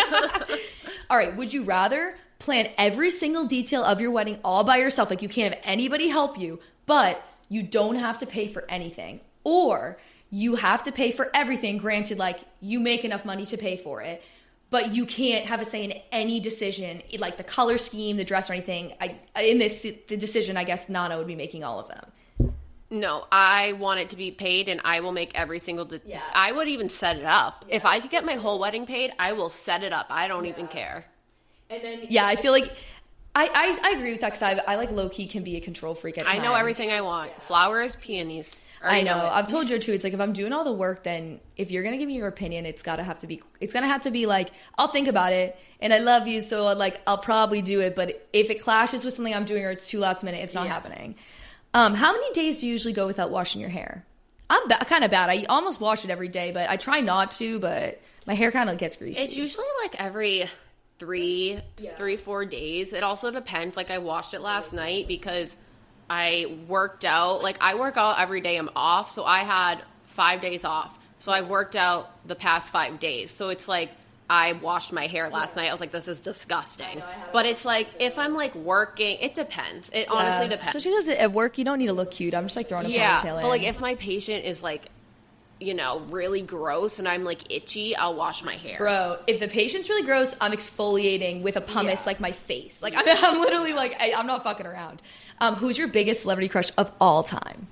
All right, would you rather plan every single detail of your wedding all by yourself, like, you can't have anybody help you, but you don't have to pay for anything, or you have to pay for everything, granted, like, you make enough money to pay for it, but you can't have a say in any decision, like the color scheme, the dress, or anything. The decision, I guess Nana would be making all of them. No, I want it to be paid, and I will make every single... I would even set it up. If I could get my whole wedding paid, I will set it up. I don't even care. And then... Yeah, I feel like... I agree with that, because I like, low-key can be a control freak at times. I know everything I want. Yeah. Flowers, peonies. I know. I've told you, too. It's like, if I'm doing all the work, then if you're going to give me your opinion, it's going to have to be like, I'll think about it, and I love you, so, like, I'll probably do it, but if it clashes with something I'm doing or it's too last minute, it's not happening. How many days do you usually go without washing your hair? I'm kind of bad. I almost wash it every day, but I try not to, but my hair kind of gets greasy. It's usually like every 4 days. It also depends. Like, I washed it last night because I worked out. Like, I work out every day I'm off, so I had 5 days off. So I've worked out the past 5 days. So it's like, I washed my hair last night. I was like, this is disgusting. But it's like, if I'm like working, it depends. It honestly depends. Especially because at work, you don't need to look cute. I'm just like throwing a ponytail in. But like, if my patient is like, you know, really gross and I'm like itchy, I'll wash my hair. Bro, if the patient's really gross, I'm exfoliating with a pumice like my face. Like, I'm literally like, I'm not fucking around. Who's your biggest celebrity crush of all time?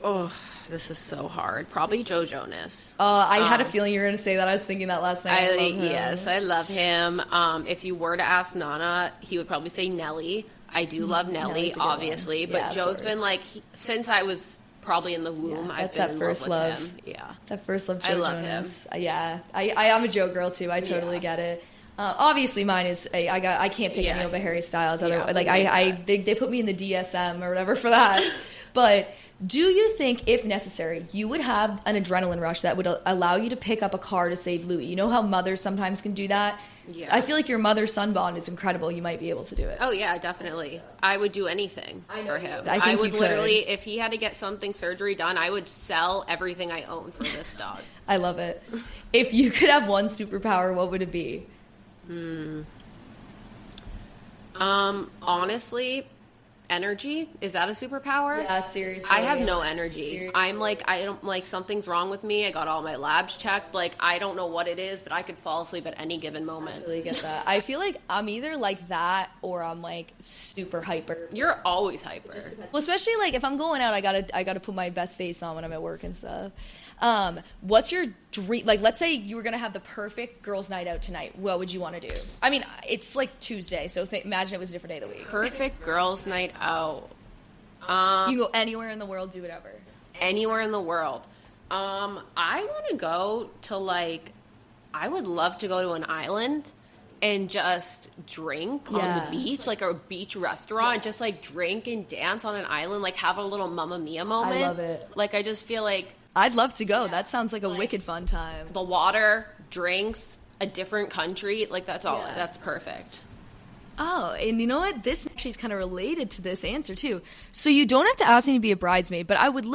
Oh, this is so hard. Probably Joe Jonas. I had a feeling you were going to say that. I was thinking that last night. Yes, I love him. If you were to ask Nana, he would probably say Nelly. I do love Nelly, obviously, but Joe's been like, since I was probably in the womb, I've been in love with him. Yeah, that first love, Joe Jonas. Him. Yeah, I'm a Joe girl too. I totally get it. Obviously, mine is I can't pick any of the Harry Styles. They put me in the DSM or whatever for that. But do you think, if necessary, you would have an adrenaline rush that would allow you to pick up a car to save Louis? You know how mothers sometimes can do that? Yeah. I feel like your mother-son bond is incredible. You might be able to do it. Oh, yeah, definitely. I would do anything for him. I would literally, if he had to get surgery done, I would sell everything I own for this dog. I love it. If you could have one superpower, what would it be? Honestly, energy. Is that a superpower? Yeah, seriously. I have no energy. Seriously. I'm like, I don't, like, something's wrong with me. I got all my labs checked. Like, I don't know what it is, but I could fall asleep at any given moment. I totally get that. I feel like I'm either like that or I'm like super hyper. You're always hyper. Well, especially like if I'm going out, I gotta put my best face on when I'm at work and stuff. What's your dream? Like, let's say you were gonna have the perfect girls' night out tonight. What would you want to do? I mean, it's like Tuesday, so imagine it was a different day of the week. Perfect girls' night out. You can go anywhere in the world, do whatever. Anywhere in the world. I want to go to I would love to go to an island and just drink on the beach, like a beach restaurant, just like drink and dance on an island, like have a little Mamma Mia moment. I love it. Like, I just feel like I'd love to go. That sounds like a wicked fun time. The water, drinks, a different country, like that's all. That's perfect. Oh, and you know what? This actually is kind of related to this answer too. So you don't have to ask me to be a bridesmaid, but I would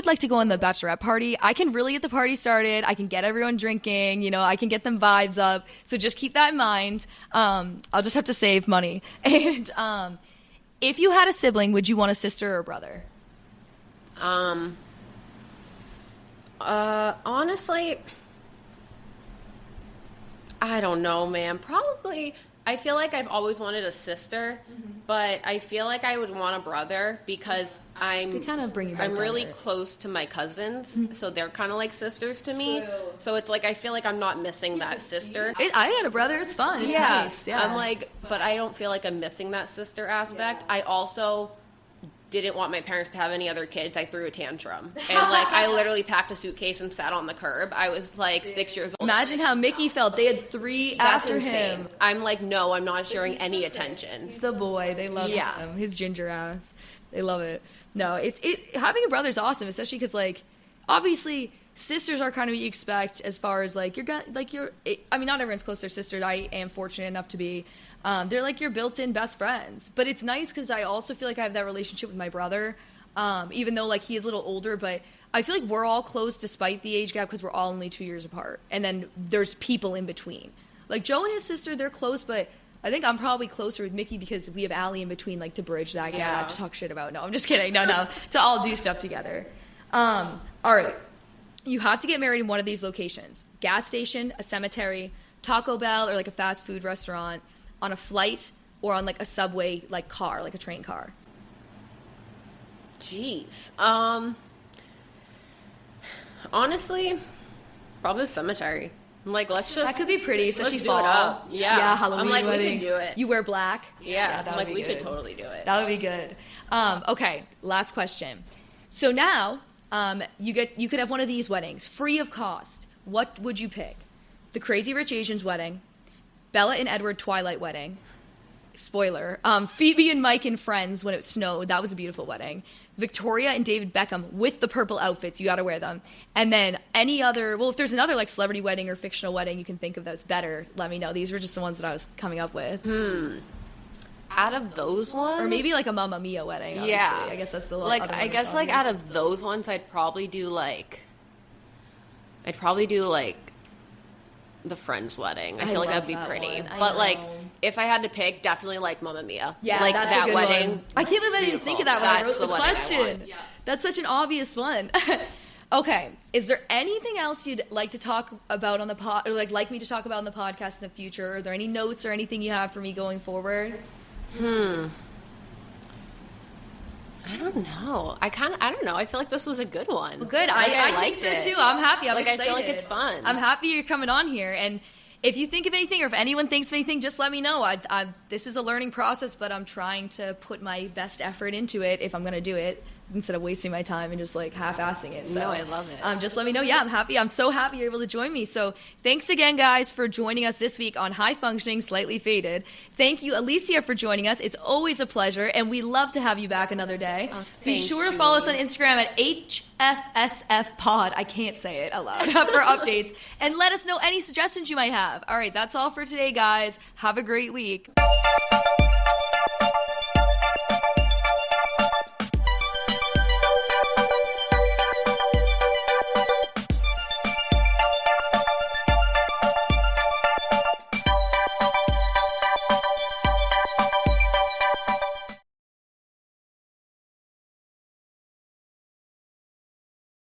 like to go on the bachelorette party. I can really get the party started. I can get everyone drinking. You know, I can get them vibes up. So just keep that in mind. I'll just have to save money. And if you had a sibling, would you want a sister or a brother? Honestly, I don't know, man. Probably. I feel like I've always wanted a sister, but I feel like I would want a brother because they kind of bring you back I'm down really to earth. Close to my cousins, so they're kind of like sisters to me. True. So it's like I feel like I'm not missing that sister. I had a brother. It's fun. It's nice. Yeah. I'm like, but I don't feel like I'm missing that sister aspect. I also didn't want my parents to have any other kids. I threw a tantrum. And, I literally packed a suitcase and sat on the curb. I was, 6 years old. Imagine how Mickey felt. They had 3 after insane. him. I'm like, no, I'm not sharing any attention. He's the boy. They love him. His ginger ass. They love it. No, having a brother's awesome, especially because, obviously, sisters are kind of what you expect as far as, I mean, not everyone's close to their sisters. I am fortunate enough to be. They're like your built-in best friends. But it's nice because I also feel like I have that relationship with my brother, even though he is a little older. But I feel like we're all close despite the age gap because we're all only 2 years apart. And then there's people in between. Like Joe and his sister, they're close, but I think I'm probably closer with Mickey because we have Allie in between, to bridge that gap, to talk shit about. No, I'm just kidding. No, to all do stuff together. All right. You have to get married in one of these locations. Gas station, a cemetery, Taco Bell, or a fast food restaurant, on a flight, or on a subway car, a train car. Jeez. Honestly, probably the cemetery. I'm like, let's just... That could be pretty, especially fall. Up. Yeah, Halloween I'm like, wedding. we can do it. You wear black? Yeah, I'm like, we could totally do it. That would be good. Okay, last question. So now, you could have one of these weddings, free of cost. What would you pick? The Crazy Rich Asians wedding, Bella and Edward Twilight wedding. Spoiler. Phoebe and Mike and Friends when it snowed. That was a beautiful wedding. Victoria and David Beckham with the purple outfits. You got to wear them. And then any other, if there's another celebrity wedding or fictional wedding you can think of that's better, let me know. These were just the ones that I was coming up with. Out of those ones? Or maybe a Mamma Mia wedding, honestly. Yeah. I guess that's the other one. I guess out of those ones, I'd probably do the Friends wedding. I feel like that'd be pretty. But if I had to pick, definitely Mamma Mia. Yeah, that's that a good wedding. One. I can't believe I didn't think of that when I wrote the question. Yeah. That's such an obvious one. Okay, is there anything else you'd like to talk about on the pod, or like me to talk about on the podcast in the future? Are there any notes or anything you have for me going forward? I don't know. I don't know. I feel like this was a good one. Well, good. I liked it too. I'm happy. I'm excited. I feel like it's fun. I'm happy you're coming on here. And if you think of anything, or if anyone thinks of anything, just let me know. This is a learning process, but I'm trying to put my best effort into it if I'm going to do it, instead of wasting my time and just like half-assing it. So, no, I love it. Just let me know. Yeah, I'm happy. I'm so happy you're able to join me. So thanks again, guys, for joining us this week on High Functioning, Slightly Faded. Thank you, Alicia, for joining us. It's always a pleasure, and we love to have you back another day. Oh, Be sure to follow us on Instagram at HFSFpod. I can't say it aloud for updates. And let us know any suggestions you might have. All right, that's all for today, guys. Have a great week.